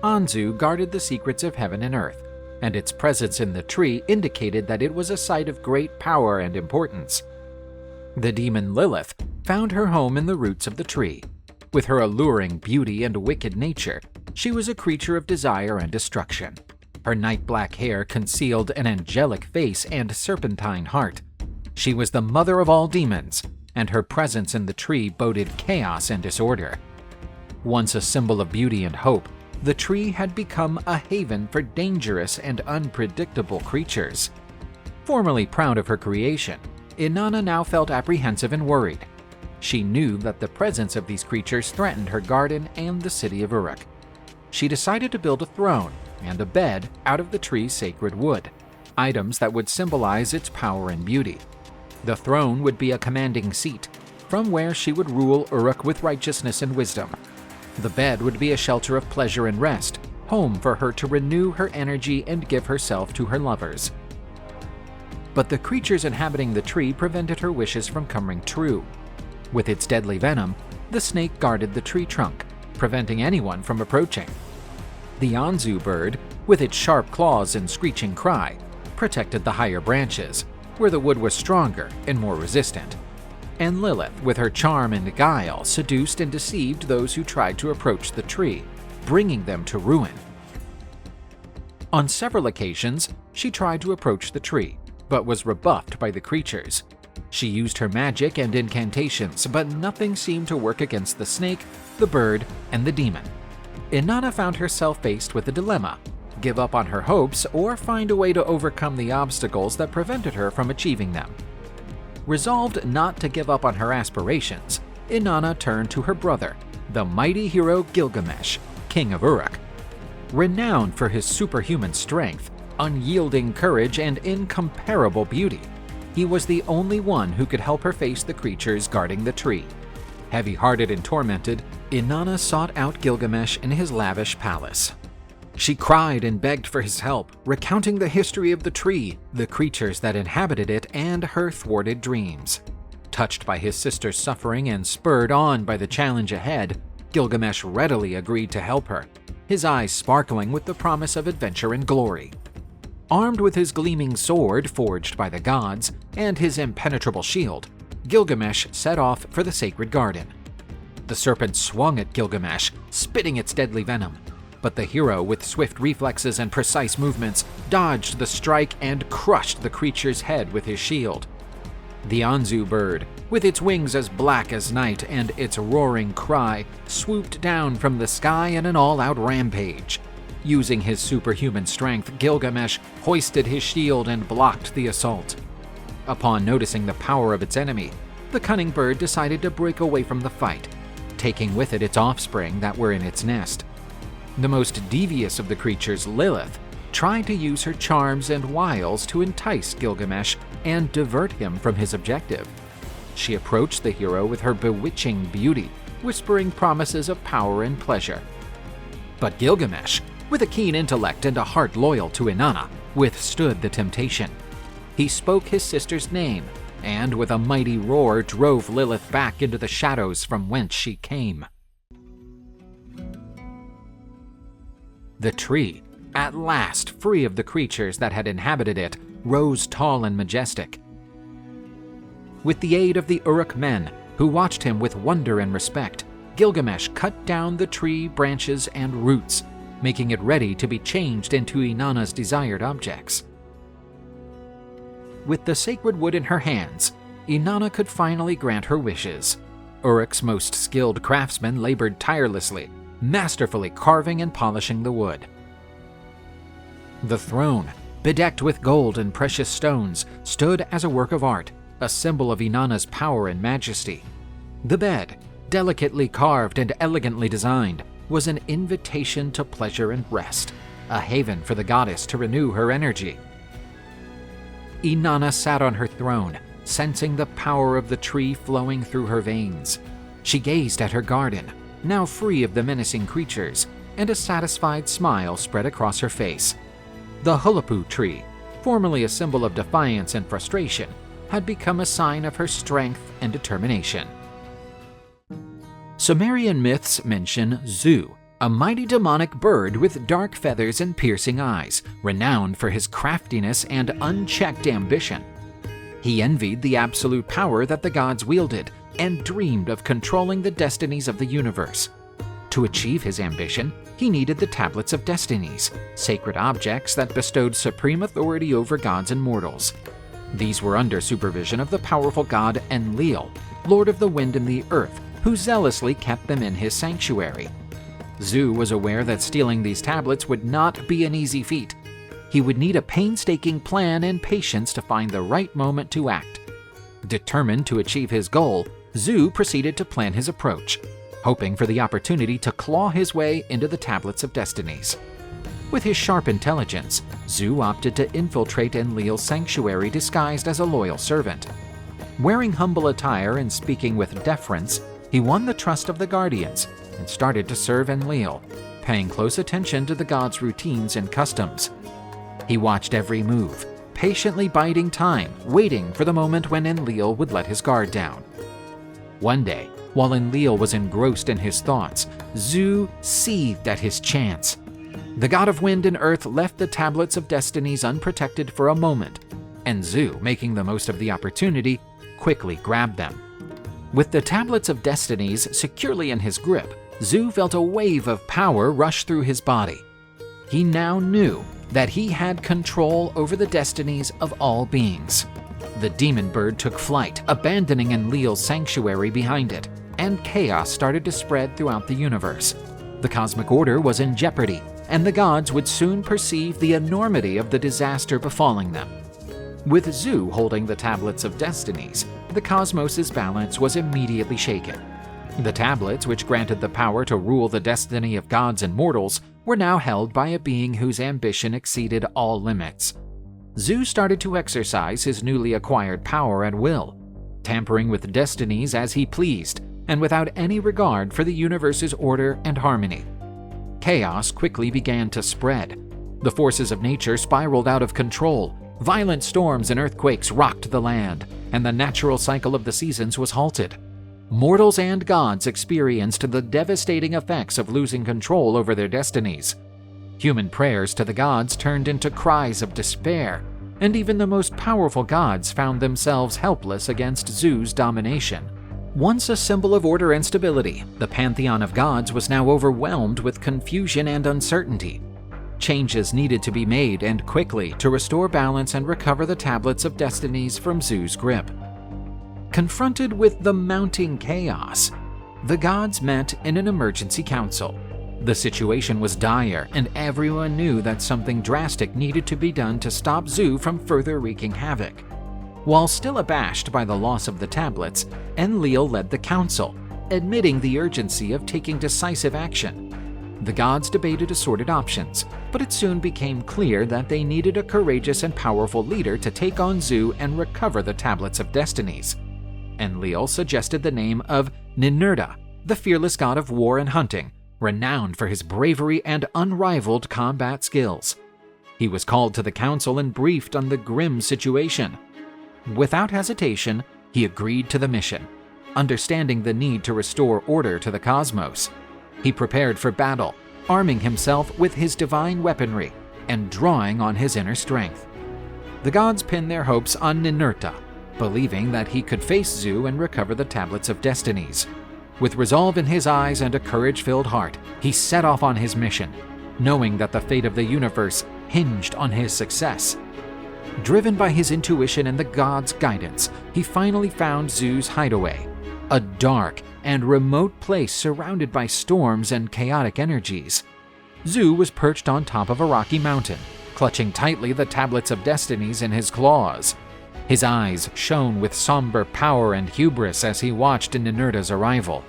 Anzu guarded the secrets of heaven and earth, and its presence in the tree indicated that it was a site of great power and importance. The demon Lilith found her home in the roots of the tree. With her alluring beauty and wicked nature, she was a creature of desire and destruction. Her night-black hair concealed an angelic face and serpentine heart. She was the mother of all demons, and her presence in the tree boded chaos and disorder. Once a symbol of beauty and hope, the tree had become a haven for dangerous and unpredictable creatures. Formerly proud of her creation, Inana now felt apprehensive and worried. She knew that the presence of these creatures threatened her garden and the city of Uruk. She decided to build a throne and a bed out of the tree's sacred wood, items that would symbolize its power and beauty. The throne would be a commanding seat, from where she would rule Uruk with righteousness and wisdom. The bed would be a shelter of pleasure and rest, home for her to renew her energy and give herself to her lovers. But the creatures inhabiting the tree prevented her wishes from coming true. With its deadly venom, the snake guarded the tree trunk, preventing anyone from approaching. The Anzu bird, with its sharp claws and screeching cry, protected the higher branches, where the wood was stronger and more resistant. And Lilith, with her charm and guile, seduced and deceived those who tried to approach the tree, bringing them to ruin. On several occasions, she tried to approach the tree, but was rebuffed by the creatures. She used her magic and incantations, but nothing seemed to work against the snake, the bird, and the demon. Inanna found herself faced with a dilemma: give up on her hopes or find a way to overcome the obstacles that prevented her from achieving them. Resolved not to give up on her aspirations, Inanna turned to her brother, the mighty hero Gilgamesh, king of Uruk. Renowned for his superhuman strength, unyielding courage, and incomparable beauty, he was the only one who could help her face the creatures guarding the tree. Heavy-hearted and tormented, Inanna sought out Gilgamesh in his lavish palace. She cried and begged for his help, recounting the history of the tree, the creatures that inhabited it, and her thwarted dreams. Touched by his sister's suffering and spurred on by the challenge ahead, Gilgamesh readily agreed to help her, his eyes sparkling with the promise of adventure and glory. Armed with his gleaming sword forged by the gods and his impenetrable shield, Gilgamesh set off for the sacred garden. The serpent swung at Gilgamesh, spitting its deadly venom, but the hero, with swift reflexes and precise movements, dodged the strike and crushed the creature's head with his shield. The Anzu bird, with its wings as black as night and its roaring cry, swooped down from the sky in an all-out rampage. Using his superhuman strength, Gilgamesh hoisted his shield and blocked the assault. Upon noticing the power of its enemy, the cunning bird decided to break away from the fight, taking with it its offspring that were in its nest. The most devious of the creatures, Lilith, tried to use her charms and wiles to entice Gilgamesh and divert him from his objective. She approached the hero with her bewitching beauty, whispering promises of power and pleasure. But Gilgamesh, with a keen intellect and a heart loyal to Inanna, withstood the temptation. He spoke his sister's name, and with a mighty roar drove Lilith back into the shadows from whence she came. The tree, at last free of the creatures that had inhabited it, rose tall and majestic. With the aid of the Uruk men, who watched him with wonder and respect, Gilgamesh cut down the tree branches and roots, making it ready to be changed into Inanna's desired objects. With the sacred wood in her hands, Inanna could finally grant her wishes. Uruk's most skilled craftsmen labored tirelessly, masterfully carving and polishing the wood. The throne, bedecked with gold and precious stones, stood as a work of art, a symbol of Inanna's power and majesty. The bed, delicately carved and elegantly designed, was an invitation to pleasure and rest, a haven for the goddess to renew her energy. Inanna sat on her throne, sensing the power of the tree flowing through her veins. She gazed at her garden, now free of the menacing creatures, and a satisfied smile spread across her face. The hulapu tree, formerly a symbol of defiance and frustration, had become a sign of her strength and determination. Sumerian myths mention Zu, a mighty demonic bird with dark feathers and piercing eyes, renowned for his craftiness and unchecked ambition. He envied the absolute power that the gods wielded and dreamed of controlling the destinies of the universe. To achieve his ambition, he needed the Tablets of Destinies, sacred objects that bestowed supreme authority over gods and mortals. These were under supervision of the powerful god Ninlil, lord of the wind and the earth, who zealously kept them in his sanctuary. Zu was aware that stealing these tablets would not be an easy feat. He would need a painstaking plan and patience to find the right moment to act. Determined to achieve his goal, Zu proceeded to plan his approach, hoping for the opportunity to claw his way into the Tablets of Destinies. With his sharp intelligence, Zu opted to infiltrate Enlil's sanctuary disguised as a loyal servant. Wearing humble attire and speaking with deference, he won the trust of the Guardians and started to serve Enlil, paying close attention to the god's routines and customs. He watched every move, patiently biding time, waiting for the moment when Enlil would let his guard down. One day, while Enlil was engrossed in his thoughts, Zu seethed at his chance. The god of wind and earth left the Tablets of Destinies unprotected for a moment, and Zu, making the most of the opportunity, quickly grabbed them. With the Tablets of Destinies securely in his grip, Zu felt a wave of power rush through his body. He now knew that he had control over the destinies of all beings. The demon bird took flight, abandoning Enlil's sanctuary behind it, and chaos started to spread throughout the universe. The cosmic order was in jeopardy, and the gods would soon perceive the enormity of the disaster befalling them. With Zu holding the Tablets of Destinies, the cosmos's balance was immediately shaken. The tablets, which granted the power to rule the destiny of gods and mortals, were now held by a being whose ambition exceeded all limits. Zu started to exercise his newly acquired power at will, tampering with destinies as he pleased, and without any regard for the universe's order and harmony. Chaos quickly began to spread. The forces of nature spiraled out of control. Violent storms and earthquakes rocked the land, and the natural cycle of the seasons was halted. Mortals and gods experienced the devastating effects of losing control over their destinies. Human prayers to the gods turned into cries of despair, and even the most powerful gods found themselves helpless against Zu's domination. Once a symbol of order and stability, the pantheon of gods was now overwhelmed with confusion and uncertainty. Changes needed to be made, and quickly, to restore balance and recover the Tablets of Destinies from Zu's grip. Confronted with the mounting chaos, the gods met in an emergency council. The situation was dire, and everyone knew that something drastic needed to be done to stop Zu from further wreaking havoc. While still abashed by the loss of the tablets, Enlil led the council, admitting the urgency of taking decisive action. The gods debated assorted options, but it soon became clear that they needed a courageous and powerful leader to take on Zu and recover the Tablets of Destinies. Enlil suggested the name of Nera, the fearless god of war and hunting, renowned for his bravery and unrivaled combat skills. He was called to the council and briefed on the grim situation. Without hesitation, he agreed to the mission, understanding the need to restore order to the cosmos. He prepared for battle, arming himself with his divine weaponry and drawing on his inner strength. The gods pinned their hopes on Ninurta, believing that he could face Zu and recover the Tablets of Destinies. With resolve in his eyes and a courage-filled heart, he set off on his mission, knowing that the fate of the universe hinged on his success. Driven by his intuition and the gods' guidance, he finally found Zu's hideaway, a dark and remote place surrounded by storms and chaotic energies. Zu was perched on top of a rocky mountain, clutching tightly the Tablets of Destinies in his claws. His eyes shone with somber power and hubris as he watched Ninurta's arrival.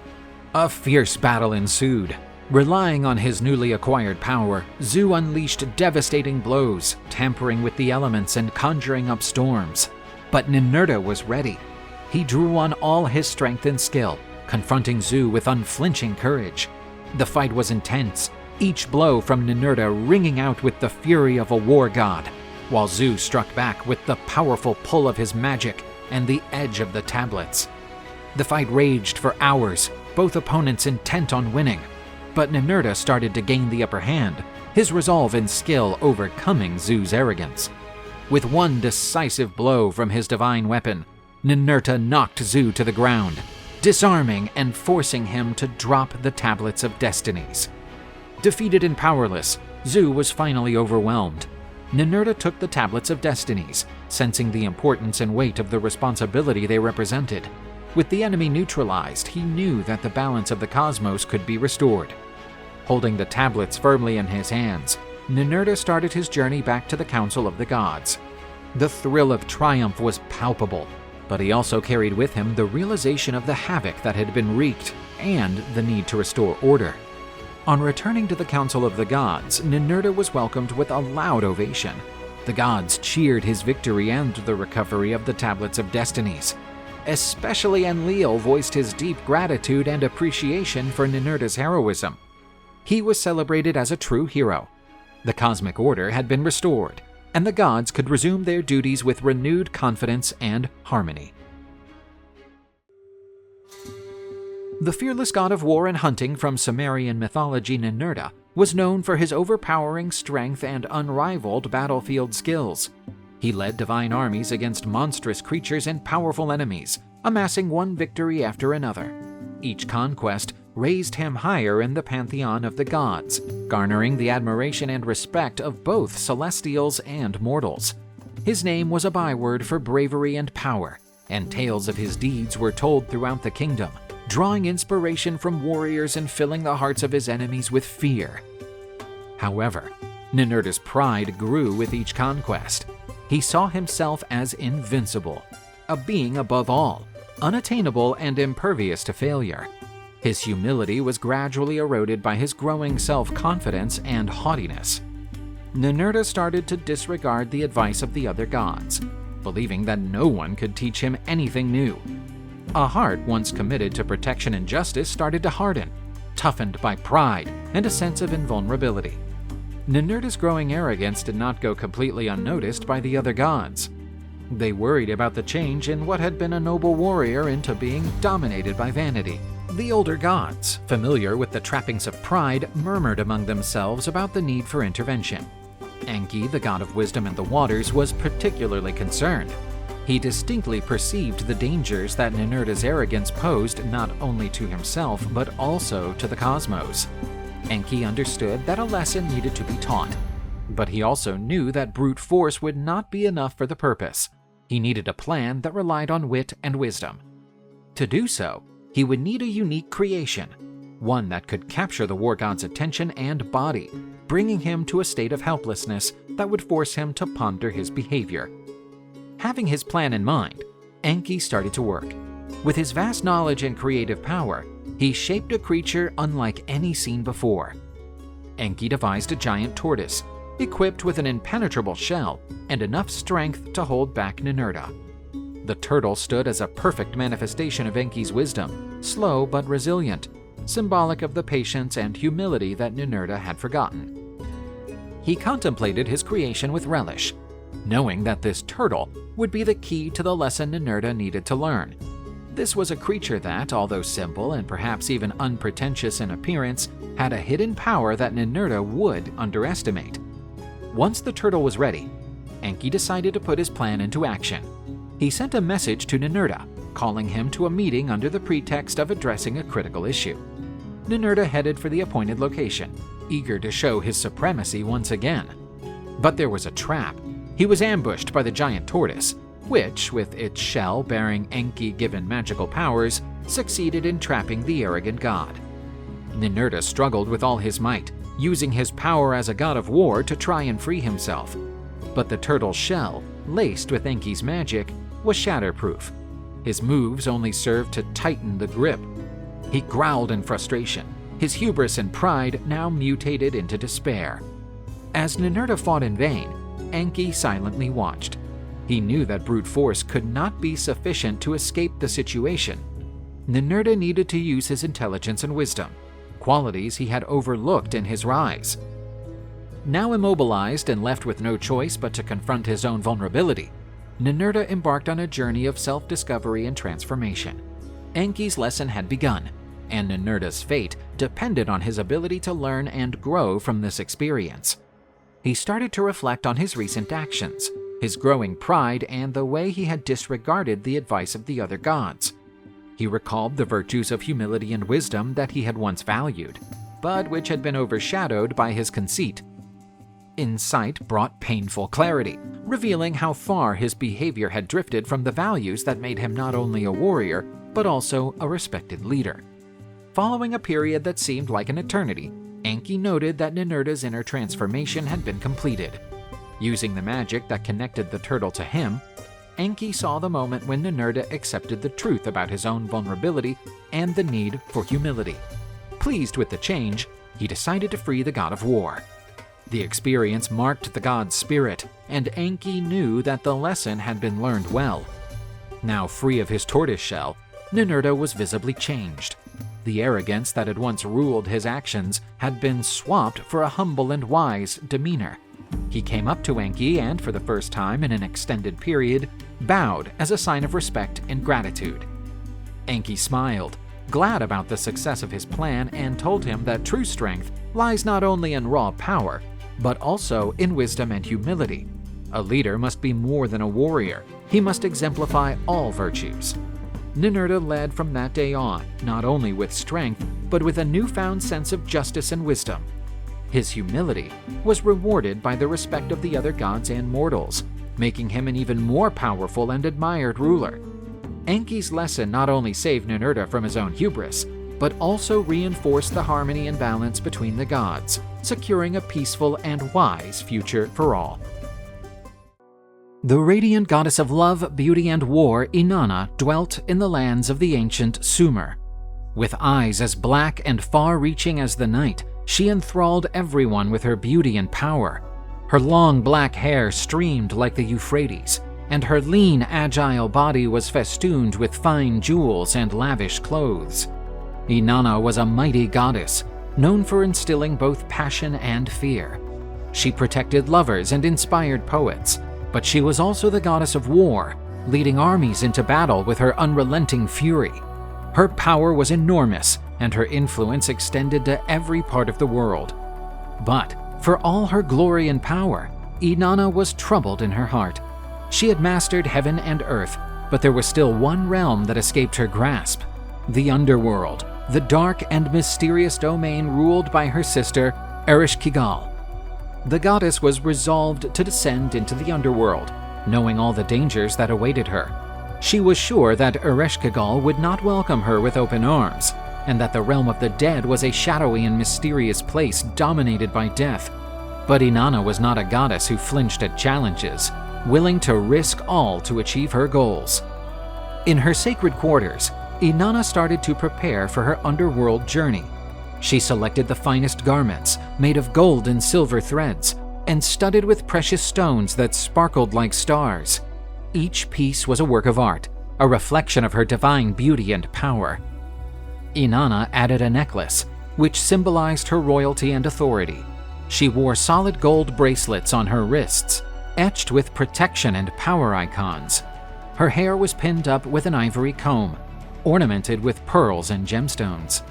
A fierce battle ensued. Relying on his newly acquired power, Zu unleashed devastating blows, tampering with the elements and conjuring up storms. But Ninurta was ready. He drew on all his strength and skill, confronting Zu with unflinching courage. The fight was intense, each blow from Ninurta ringing out with the fury of a war god, while Zu struck back with the powerful pull of his magic and the edge of the tablets. The fight raged for hours, both opponents intent on winning. But Ninurta started to gain the upper hand, his resolve and skill overcoming Zu's arrogance. With one decisive blow from his divine weapon, Ninurta knocked Zu to the ground, disarming and forcing him to drop the Tablets of Destinies. Defeated and powerless, Zu was finally overwhelmed. Ninurta took the Tablets of Destinies, sensing the importance and weight of the responsibility they represented. With the enemy neutralized, he knew that the balance of the cosmos could be restored. Holding the tablets firmly in his hands, Ninurta started his journey back to the Council of the Gods. The thrill of triumph was palpable, but he also carried with him the realization of the havoc that had been wreaked and the need to restore order. On returning to the Council of the Gods, Ninurta was welcomed with a loud ovation. The gods cheered his victory and the recovery of the Tablets of Destinies. Especially Ninlil voiced his deep gratitude and appreciation for Ninurta's heroism. He was celebrated as a true hero. The cosmic order had been restored, and the gods could resume their duties with renewed confidence and harmony. The fearless god of war and hunting from Sumerian mythology, Ninurta, was known for his overpowering strength and unrivaled battlefield skills. He led divine armies against monstrous creatures and powerful enemies, amassing one victory after another. Each conquest raised him higher in the pantheon of the gods, garnering the admiration and respect of both celestials and mortals. His name was a byword for bravery and power, and tales of his deeds were told throughout the kingdom, drawing inspiration from warriors and filling the hearts of his enemies with fear. However, Ninurta's pride grew with each conquest. He saw himself as invincible, a being above all, unattainable and impervious to failure. His humility was gradually eroded by his growing self-confidence and haughtiness. Ninurta started to disregard the advice of the other gods, believing that no one could teach him anything new. A heart once committed to protection and justice started to harden, toughened by pride and a sense of invulnerability. Ninurta's growing arrogance did not go completely unnoticed by the other gods. They worried about the change in what had been a noble warrior into being dominated by vanity. The older gods, familiar with the trappings of pride, murmured among themselves about the need for intervention. Enki, the god of wisdom and the waters, was particularly concerned. He distinctly perceived the dangers that Ninurta's arrogance posed not only to himself but also to the cosmos. Enki understood that a lesson needed to be taught, but he also knew that brute force would not be enough for the purpose. He needed a plan that relied on wit and wisdom. To do so, he would need a unique creation, one that could capture the war god's attention and body, bringing him to a state of helplessness that would force him to ponder his behavior. Having his plan in mind, Enki started to work. With his vast knowledge and creative power, he shaped a creature unlike any seen before. Enki devised a giant tortoise, equipped with an impenetrable shell and enough strength to hold back Ninurta. The turtle stood as a perfect manifestation of Enki's wisdom, slow but resilient, symbolic of the patience and humility that Ninurta had forgotten. He contemplated his creation with relish, knowing that this turtle would be the key to the lesson Ninurta needed to learn. This was a creature that, although simple and perhaps even unpretentious in appearance, had a hidden power that Ninurta would underestimate. Once the turtle was ready, Enki decided to put his plan into action. He sent a message to Ninurta, calling him to a meeting under the pretext of addressing a critical issue. Ninurta headed for the appointed location, eager to show his supremacy once again. But there was a trap. He was ambushed by the giant tortoise, which, with its shell bearing Enki-given magical powers, succeeded in trapping the arrogant god. Ninurta struggled with all his might, using his power as a god of war to try and free himself. But the turtle's shell, laced with Enki's magic, was shatterproof. His moves only served to tighten the grip. He growled in frustration, his hubris and pride now mutated into despair. As Ninurta fought in vain, Enki silently watched. He knew that brute force could not be sufficient to escape the situation. Ninurta needed to use his intelligence and wisdom, qualities he had overlooked in his rise. Now immobilized and left with no choice but to confront his own vulnerability, Ninurta embarked on a journey of self-discovery and transformation. Enki's lesson had begun, and Ninurta's fate depended on his ability to learn and grow from this experience. He started to reflect on his recent actions, his growing pride, and the way he had disregarded the advice of the other gods. He recalled the virtues of humility and wisdom that he had once valued, but which had been overshadowed by his conceit. Insight brought painful clarity, revealing how far his behavior had drifted from the values that made him not only a warrior, but also a respected leader. Following a period that seemed like an eternity, Enki noted that Ninurta's inner transformation had been completed. Using the magic that connected the turtle to him, Enki saw the moment when Ninurta accepted the truth about his own vulnerability and the need for humility. Pleased with the change, he decided to free the god of war. The experience marked the god's spirit, and Enki knew that the lesson had been learned well. Now free of his tortoise shell, Ninurta was visibly changed. The arrogance that had once ruled his actions had been swapped for a humble and wise demeanor. He came up to Enki and, for the first time in an extended period, bowed as a sign of respect and gratitude. Enki smiled, glad about the success of his plan, and told him that true strength lies not only in raw power, but also in wisdom and humility. A leader must be more than a warrior. He must exemplify all virtues. Ninurta led from that day on, not only with strength, but with a newfound sense of justice and wisdom. His humility was rewarded by the respect of the other gods and mortals, making him an even more powerful and admired ruler. Enki's lesson not only saved Ninurta from his own hubris, but also reinforced the harmony and balance between the gods, securing a peaceful and wise future for all. The radiant goddess of love, beauty, and war, Inanna, dwelt in the lands of the ancient Sumer. With eyes as black and far-reaching as the night, she enthralled everyone with her beauty and power. Her long black hair streamed like the Euphrates, and her lean, agile body was festooned with fine jewels and lavish clothes. Inanna was a mighty goddess, known for instilling both passion and fear. She protected lovers and inspired poets, but she was also the goddess of war, leading armies into battle with her unrelenting fury. Her power was enormous, and her influence extended to every part of the world. But for all her glory and power, Inanna was troubled in her heart. She had mastered heaven and earth, but there was still one realm that escaped her grasp: the underworld, the dark and mysterious domain ruled by her sister, Ereshkigal. The goddess was resolved to descend into the underworld, knowing all the dangers that awaited her. She was sure that Ereshkigal would not welcome her with open arms, and that the realm of the dead was a shadowy and mysterious place dominated by death. But Inanna was not a goddess who flinched at challenges, willing to risk all to achieve her goals. In her sacred quarters, Inanna started to prepare for her underworld journey. She selected the finest garments, made of gold and silver threads, and studded with precious stones that sparkled like stars. Each piece was a work of art, a reflection of her divine beauty and power. Inanna added a necklace, which symbolized her royalty and authority. She wore solid gold bracelets on her wrists, etched with protection and power icons. Her hair was pinned up with an ivory comb, ornamented with pearls and gemstones.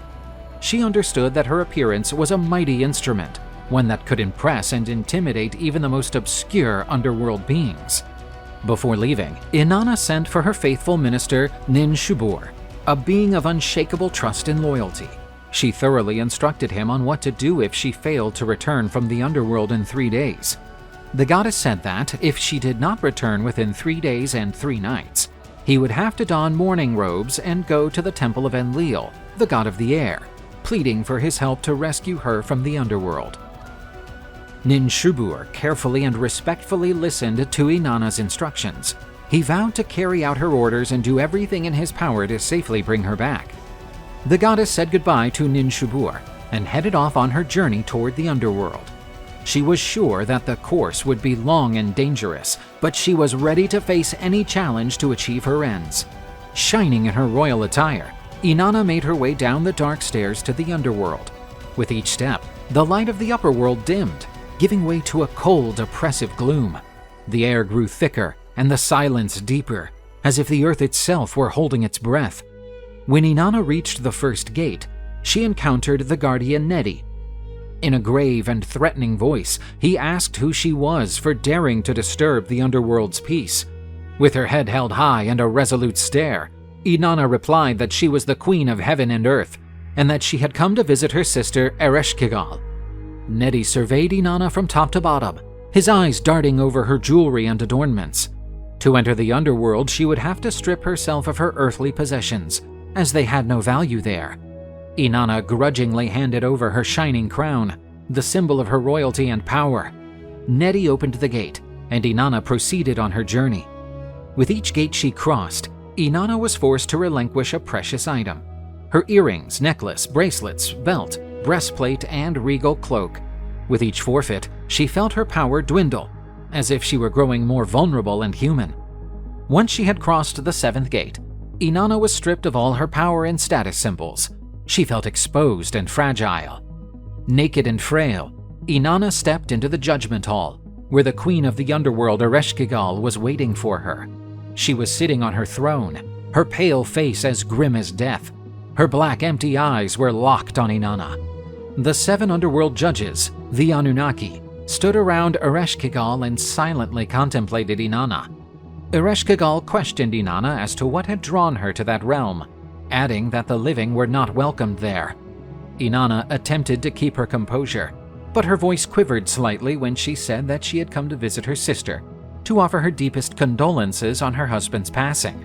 She understood that her appearance was a mighty instrument, one that could impress and intimidate even the most obscure underworld beings. Before leaving, Inanna sent for her faithful minister Ninshubur, a being of unshakable trust and loyalty. She thoroughly instructed him on what to do if she failed to return from the underworld in 3 days. The goddess said that, if she did not return within 3 days and 3 nights, he would have to don mourning robes and go to the temple of Enlil, the god of the air, pleading for his help to rescue her from the underworld. Ninshubur carefully and respectfully listened to Inanna's instructions. He vowed to carry out her orders and do everything in his power to safely bring her back. The goddess said goodbye to Ninshubur and headed off on her journey toward the underworld. She was sure that the course would be long and dangerous, but she was ready to face any challenge to achieve her ends. Shining in her royal attire, Inanna made her way down the dark stairs to the underworld. With each step, the light of the upper world dimmed, giving way to a cold, oppressive gloom. The air grew thicker and the silence deeper, as if the earth itself were holding its breath. When Inanna reached the first gate, she encountered the guardian Neri. In a grave and threatening voice, he asked who she was for daring to disturb the underworld's peace. With her head held high and a resolute stare, Inanna replied that she was the queen of heaven and earth, and that she had come to visit her sister Ereshkigal. Neri surveyed Inanna from top to bottom, his eyes darting over her jewelry and adornments. To enter the underworld, she would have to strip herself of her earthly possessions, as they had no value there. Inanna grudgingly handed over her shining crown, the symbol of her royalty and power. Neri opened the gate, and Inanna proceeded on her journey. With each gate she crossed, Inanna was forced to relinquish a precious item: her earrings, necklace, bracelets, belt, breastplate, and regal cloak. With each forfeit, she felt her power dwindle, as if she were growing more vulnerable and human. Once she had crossed the 7th gate, Inanna was stripped of all her power and status symbols. She felt exposed and fragile. Naked and frail, Inanna stepped into the judgment hall, where the queen of the underworld Ereshkigal was waiting for her. She was sitting on her throne, her pale face as grim as death. Her black, empty eyes were locked on Inanna. The 7 underworld judges, the Anunnaki, stood around Ereshkigal and silently contemplated Inanna. Ereshkigal questioned Inanna as to what had drawn her to that realm, adding that the living were not welcomed there. Inanna attempted to keep her composure, but her voice quivered slightly when she said that she had come to visit her sister, to offer her deepest condolences on her husband's passing.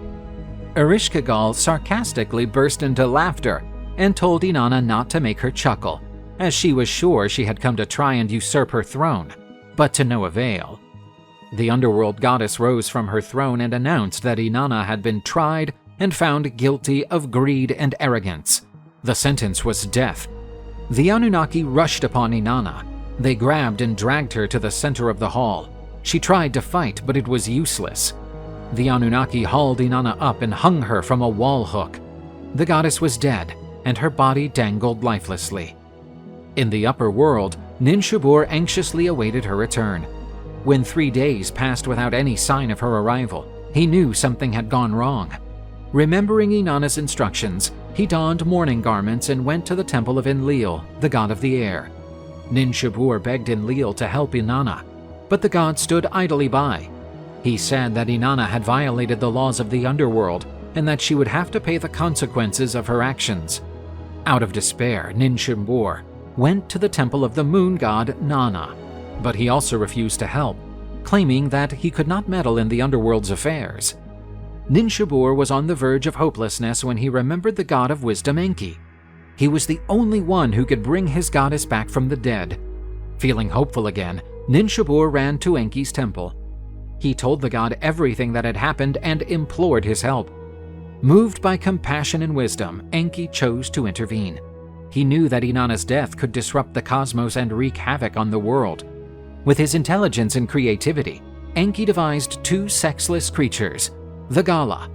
Ereshkigal sarcastically burst into laughter and told Inanna not to make her chuckle, as she was sure she had come to try and usurp her throne, but to no avail. The underworld goddess rose from her throne and announced that Inanna had been tried and found guilty of greed and arrogance. The sentence was death. The Anunnaki rushed upon Inanna. They grabbed and dragged her to the center of the hall. She tried to fight, but it was useless. The Anunnaki hauled Inanna up and hung her from a wall hook. The goddess was dead, and her body dangled lifelessly. In the upper world, Ninshubur anxiously awaited her return. When 3 days passed without any sign of her arrival, he knew something had gone wrong. Remembering Inanna's instructions, he donned mourning garments and went to the temple of Enlil, the god of the air. Ninshubur begged Enlil to help Inanna, but the god stood idly by. He said that Inanna had violated the laws of the underworld and that she would have to pay the consequences of her actions. Out of despair, Ninshubur went to the temple of the moon god Nana, but he also refused to help, claiming that he could not meddle in the underworld's affairs. Ninshubur was on the verge of hopelessness when he remembered the god of wisdom Enki. He was the only one who could bring his goddess back from the dead. Feeling hopeful again, Ninshubur ran to Enki's temple. He told the god everything that had happened and implored his help. Moved by compassion and wisdom, Enki chose to intervene. He knew that Inanna's death could disrupt the cosmos and wreak havoc on the world. With his intelligence and creativity, Enki devised 2 sexless creatures, the Gala.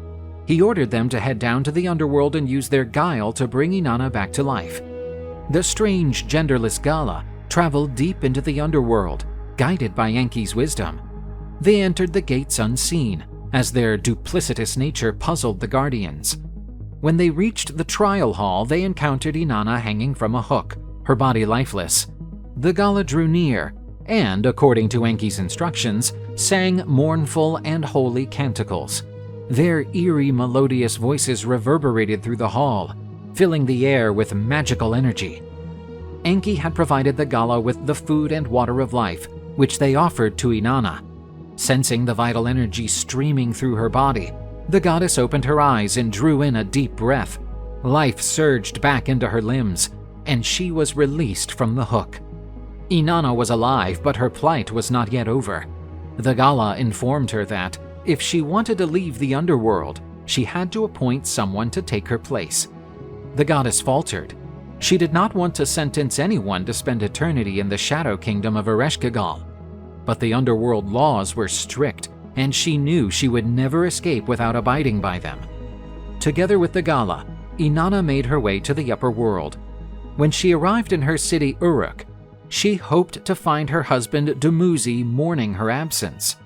He ordered them to head down to the underworld and use their guile to bring Inanna back to life. The strange, genderless Gala traveled deep into the underworld, guided by Enki's wisdom. They entered the gates unseen, as their duplicitous nature puzzled the guardians. When they reached the trial hall, they encountered Inanna hanging from a hook, her body lifeless. The Gala drew near, and, according to Enki's instructions, sang mournful and holy canticles. Their eerie melodious voices reverberated through the hall, filling the air with magical energy. Enki had provided the Gala with the food and water of life, which they offered to Inanna. Sensing the vital energy streaming through her body, the goddess opened her eyes and drew in a deep breath. Life surged back into her limbs, and she was released from the hook. Inanna was alive, but her plight was not yet over. The Gala informed her that, if she wanted to leave the underworld, she had to appoint someone to take her place. The goddess faltered. She did not want to sentence anyone to spend eternity in the shadow kingdom of Ereshkigal. But the underworld laws were strict, and she knew she would never escape without abiding by them. Together with the Gala, Inanna made her way to the upper world. When she arrived in her city Uruk, she hoped to find her husband Dumuzi mourning her absence.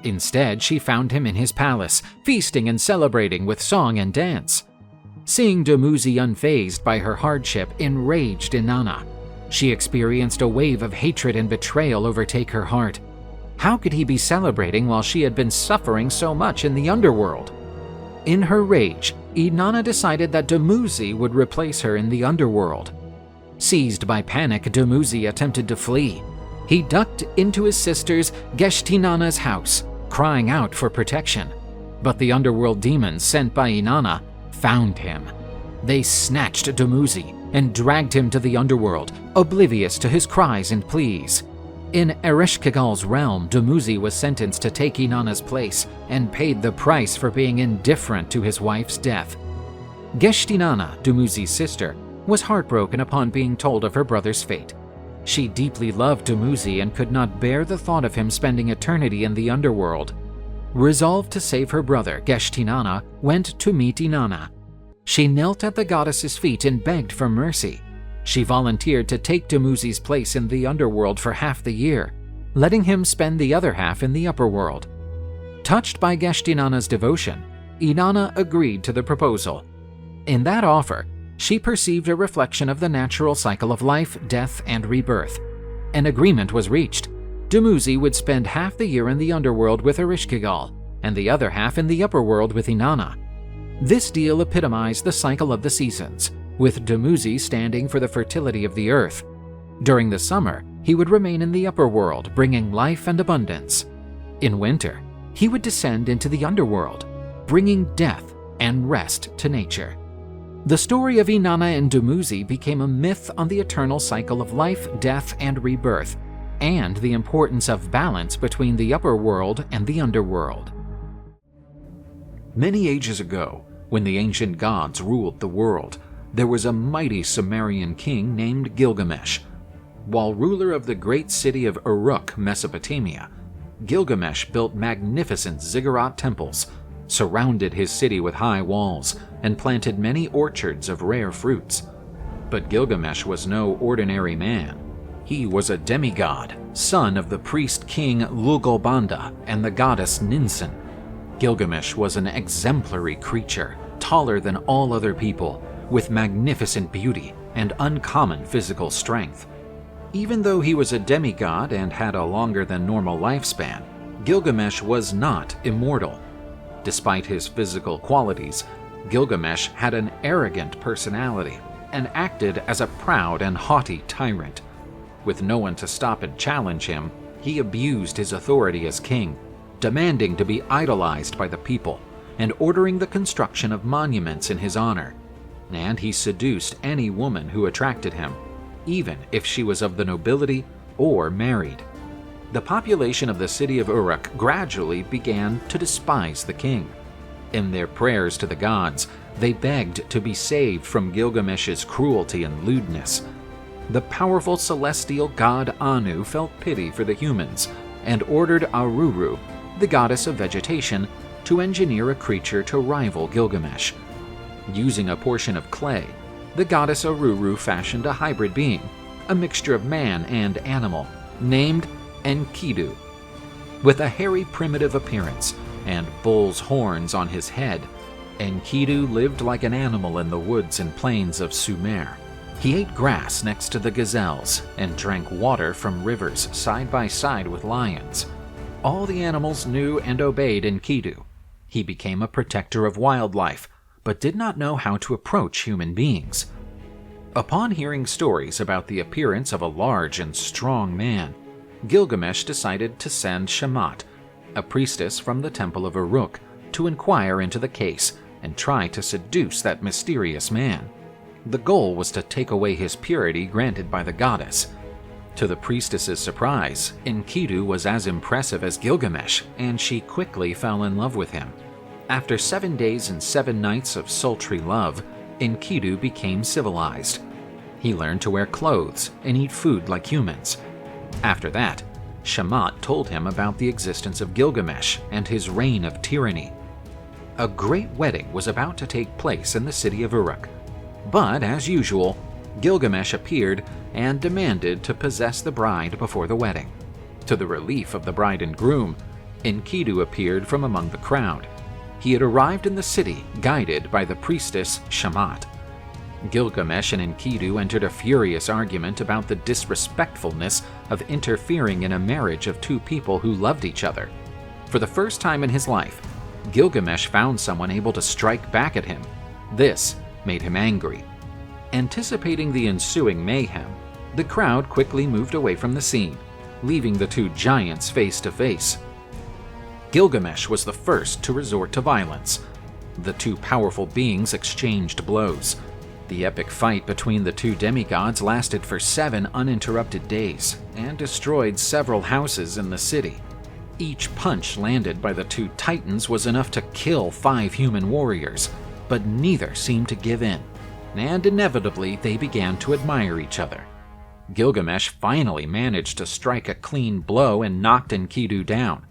Instead, she found him in his palace, feasting and celebrating with song and dance. Seeing Dumuzi unfazed by her hardship enraged Inanna. She experienced a wave of hatred and betrayal overtake her heart. How could he be celebrating while she had been suffering so much in the underworld? In her rage, Inanna decided that Dumuzi would replace her in the underworld. Seized by panic, Dumuzi attempted to flee. He ducked into his sister's Geshtinana's house, crying out for protection. But the underworld demons sent by Inanna found him. They snatched Dumuzi and dragged him to the underworld, oblivious to his cries and pleas. In Ereshkigal's realm, Dumuzi was sentenced to take Inanna's place and paid the price for being indifferent to his wife's death. Geshtinana, Dumuzi's sister, was heartbroken upon being told of her brother's fate. She deeply loved Dumuzi and could not bear the thought of him spending eternity in the underworld. Resolved to save her brother, Geshtinana went to meet Inanna. She knelt at the goddess's feet and begged for mercy. She volunteered to take Dumuzi's place in the underworld for half the year, letting him spend the other half in the upper world. Touched by Geshtinana's devotion, Inanna agreed to the proposal. In that offer, she perceived a reflection of the natural cycle of life, death, and rebirth. An agreement was reached. Dumuzi would spend half the year in the underworld with Ereshkigal, and the other half in the upper world with Inanna. This deal epitomized the cycle of the seasons, with Dumuzi standing for the fertility of the earth. During the summer, he would remain in the upper world, bringing life and abundance. In winter, he would descend into the underworld, bringing death and rest to nature. The story of Inanna and Dumuzi became a myth on the eternal cycle of life, death, and rebirth, and the importance of balance between the upper world and the underworld. Many ages ago, when the ancient gods ruled the world, there was a mighty Sumerian king named Gilgamesh. While ruler of the great city of Uruk, Mesopotamia, Gilgamesh built magnificent ziggurat temples, surrounded his city with high walls, and planted many orchards of rare fruits. But Gilgamesh was no ordinary man. He was a demigod, son of the priest king Lugalbanda and the goddess Ninsen. Gilgamesh was an exemplary creature, taller than all other people, with magnificent beauty and uncommon physical strength. Even though he was a demigod and had a longer than normal lifespan, Gilgamesh was not immortal. Despite his physical qualities, Gilgamesh had an arrogant personality and acted as a proud and haughty tyrant. With no one to stop and challenge him, he abused his authority as king, demanding to be idolized by the people and ordering the construction of monuments in his honor. And he seduced any woman who attracted him, even if she was of the nobility or married. The population of the city of Uruk gradually began to despise the king. In their prayers to the gods, they begged to be saved from Gilgamesh's cruelty and lewdness. The powerful celestial god Anu felt pity for the humans and ordered Aruru, the goddess of vegetation, to engineer a creature to rival Gilgamesh. Using a portion of clay, the goddess Aruru fashioned a hybrid being, a mixture of man and animal, named Enkidu. With a hairy primitive appearance and bull's horns on his head, Enkidu lived like an animal in the woods and plains of Sumer. He ate grass next to the gazelles and drank water from rivers side by side with lions. All the animals knew and obeyed Enkidu. He became a protector of wildlife, but did not know how to approach human beings. Upon hearing stories about the appearance of a large and strong man, Gilgamesh decided to send Tiamat, a priestess from the temple of Uruk, to inquire into the case and try to seduce that mysterious man. The goal was to take away his purity granted by the goddess. To the priestess's surprise, Enkidu was as impressive as Gilgamesh, and she quickly fell in love with him. After 7 days and 7 nights of sultry love, Enkidu became civilized. He learned to wear clothes and eat food like humans. After that, Tiamat told him about the existence of Gilgamesh and his reign of tyranny. A great wedding was about to take place in the city of Uruk. But, as usual, Gilgamesh appeared and demanded to possess the bride before the wedding. To the relief of the bride and groom, Enkidu appeared from among the crowd. He had arrived in the city, guided by the priestess Tiamat. Gilgamesh and Enkidu entered a furious argument about the disrespectfulness of interfering in a marriage of two people who loved each other. For the first time in his life, Gilgamesh found someone able to strike back at him. This made him angry. Anticipating the ensuing mayhem, the crowd quickly moved away from the scene, leaving the two giants face to face. Gilgamesh was the first to resort to violence. The two powerful beings exchanged blows. The epic fight between the two demigods lasted for 7 uninterrupted days and destroyed several houses in the city. Each punch landed by the two titans was enough to kill 5 human warriors, but neither seemed to give in, and inevitably they began to admire each other. Gilgamesh finally managed to strike a clean blow and knocked Enkidu down.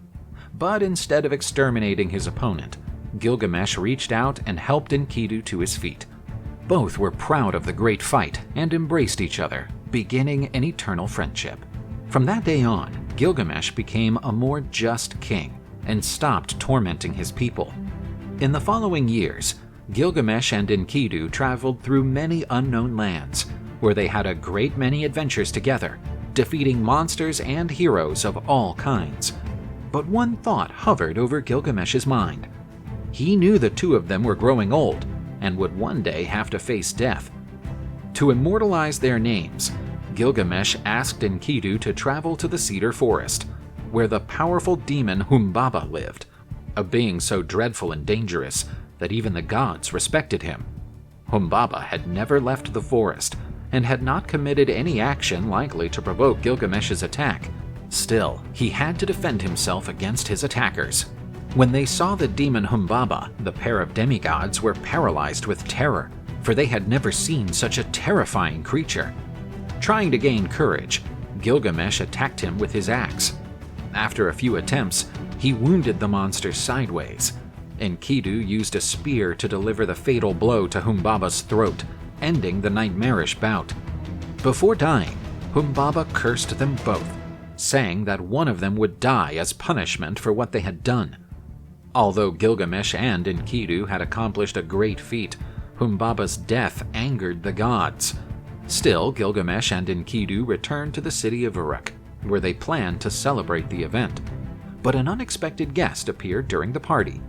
But instead of exterminating his opponent, Gilgamesh reached out and helped Enkidu to his feet. Both were proud of the great fight and embraced each other, beginning an eternal friendship. From that day on, Gilgamesh became a more just king and stopped tormenting his people. In the following years, Gilgamesh and Enkidu traveled through many unknown lands, where they had a great many adventures together, defeating monsters and heroes of all kinds. But one thought hovered over Gilgamesh's mind. He knew the two of them were growing old and would one day have to face death. To immortalize their names, Gilgamesh asked Enkidu to travel to the cedar forest, where the powerful demon Humbaba lived, a being so dreadful and dangerous that even the gods respected him. Humbaba had never left the forest and had not committed any action likely to provoke Gilgamesh's attack. Still, he had to defend himself against his attackers. When they saw the demon Humbaba, the pair of demigods were paralyzed with terror, for they had never seen such a terrifying creature. Trying to gain courage, Gilgamesh attacked him with his axe. After a few attempts, he wounded the monster sideways. Enkidu used a spear to deliver the fatal blow to Humbaba's throat, ending the nightmarish bout. Before dying, Humbaba cursed them both, saying that one of them would die as punishment for what they had done. Although Gilgamesh and Enkidu had accomplished a great feat, Humbaba's death angered the gods. Still, Gilgamesh and Enkidu returned to the city of Uruk, where they planned to celebrate the event. But an unexpected guest appeared during the party.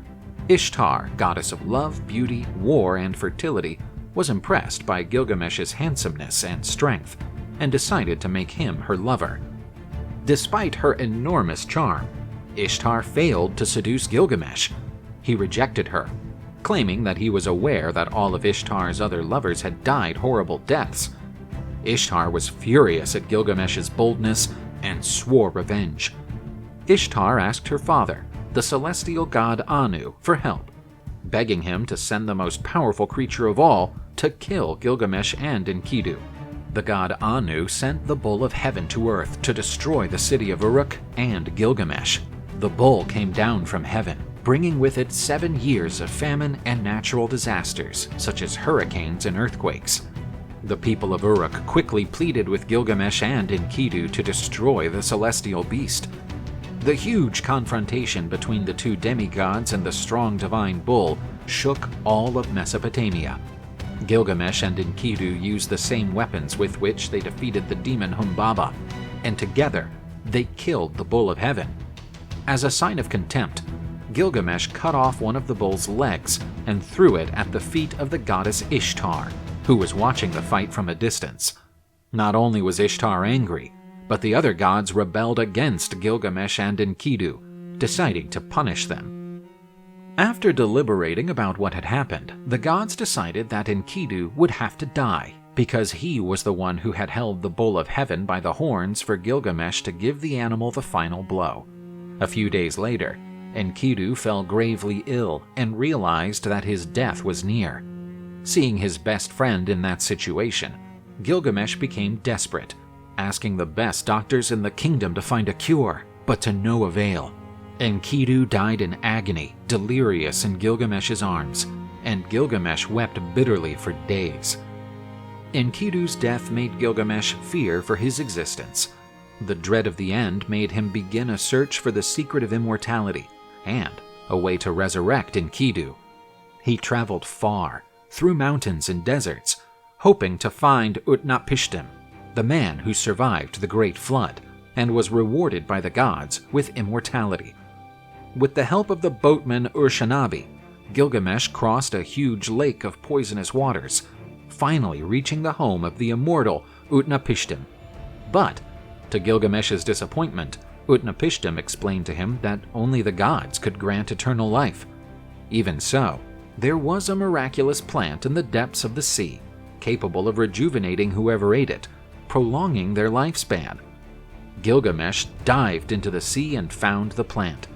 Ishtar, goddess of love, beauty, war, and fertility, was impressed by Gilgamesh's handsomeness and strength, and decided to make him her lover. Despite her enormous charm, Ishtar failed to seduce Gilgamesh. He rejected her, claiming that he was aware that all of Ishtar's other lovers had died horrible deaths. Ishtar was furious at Gilgamesh's boldness and swore revenge. Ishtar asked her father, the celestial god Anu, for help, begging him to send the most powerful creature of all to kill Gilgamesh and Enkidu. The god Anu sent the bull of heaven to earth to destroy the city of Uruk and Gilgamesh. The bull came down from heaven, bringing with it 7 years of famine and natural disasters, such as hurricanes and earthquakes. The people of Uruk quickly pleaded with Gilgamesh and Enkidu to destroy the celestial beast. The huge confrontation between the two demigods and the strong divine bull shook all of Mesopotamia. Gilgamesh and Enkidu used the same weapons with which they defeated the demon Humbaba, and together they killed the bull of heaven. As a sign of contempt, Gilgamesh cut off one of the bull's legs and threw it at the feet of the goddess Ishtar, who was watching the fight from a distance. Not only was Ishtar angry, but the other gods rebelled against Gilgamesh and Enkidu, deciding to punish them. After deliberating about what had happened, the gods decided that Enkidu would have to die, because he was the one who had held the bull of heaven by the horns for Gilgamesh to give the animal the final blow. A few days later, Enkidu fell gravely ill and realized that his death was near. Seeing his best friend in that situation, Gilgamesh became desperate, asking the best doctors in the kingdom to find a cure, but to no avail. Enkidu died in agony, delirious in Gilgamesh's arms, and Gilgamesh wept bitterly for days. Enkidu's death made Gilgamesh fear for his existence. The dread of the end made him begin a search for the secret of immortality and a way to resurrect Enkidu. He traveled far, through mountains and deserts, hoping to find Utnapishtim, the man who survived the Great Flood and was rewarded by the gods with immortality. With the help of the boatman Urshanabi, Gilgamesh crossed a huge lake of poisonous waters, finally reaching the home of the immortal Utnapishtim. But, to Gilgamesh's disappointment, Utnapishtim explained to him that only the gods could grant eternal life. Even so, there was a miraculous plant in the depths of the sea, capable of rejuvenating whoever ate it, prolonging their lifespan. Gilgamesh dived into the sea and found the plant.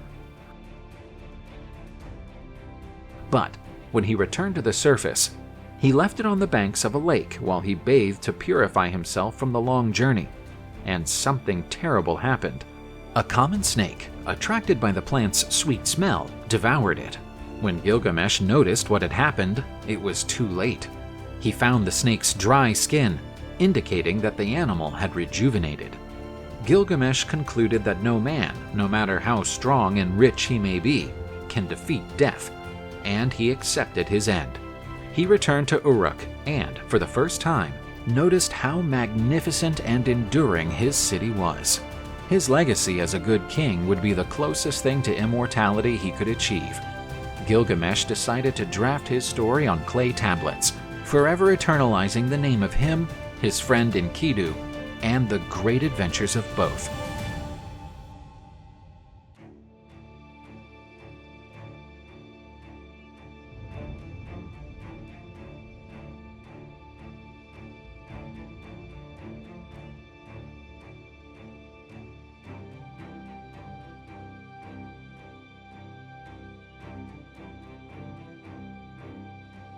But when he returned to the surface, he left it on the banks of a lake while he bathed to purify himself from the long journey. And something terrible happened. A common snake, attracted by the plant's sweet smell, devoured it. When Gilgamesh noticed what had happened, it was too late. He found the snake's dry skin, indicating that the animal had rejuvenated. Gilgamesh concluded that no man, no matter how strong and rich he may be, can defeat death, and he accepted his end. He returned to Uruk and, for the first time, noticed how magnificent and enduring his city was. His legacy as a good king would be the closest thing to immortality he could achieve. Gilgamesh decided to draft his story on clay tablets, forever eternalizing the name of him, his friend Enkidu, and the great adventures of both.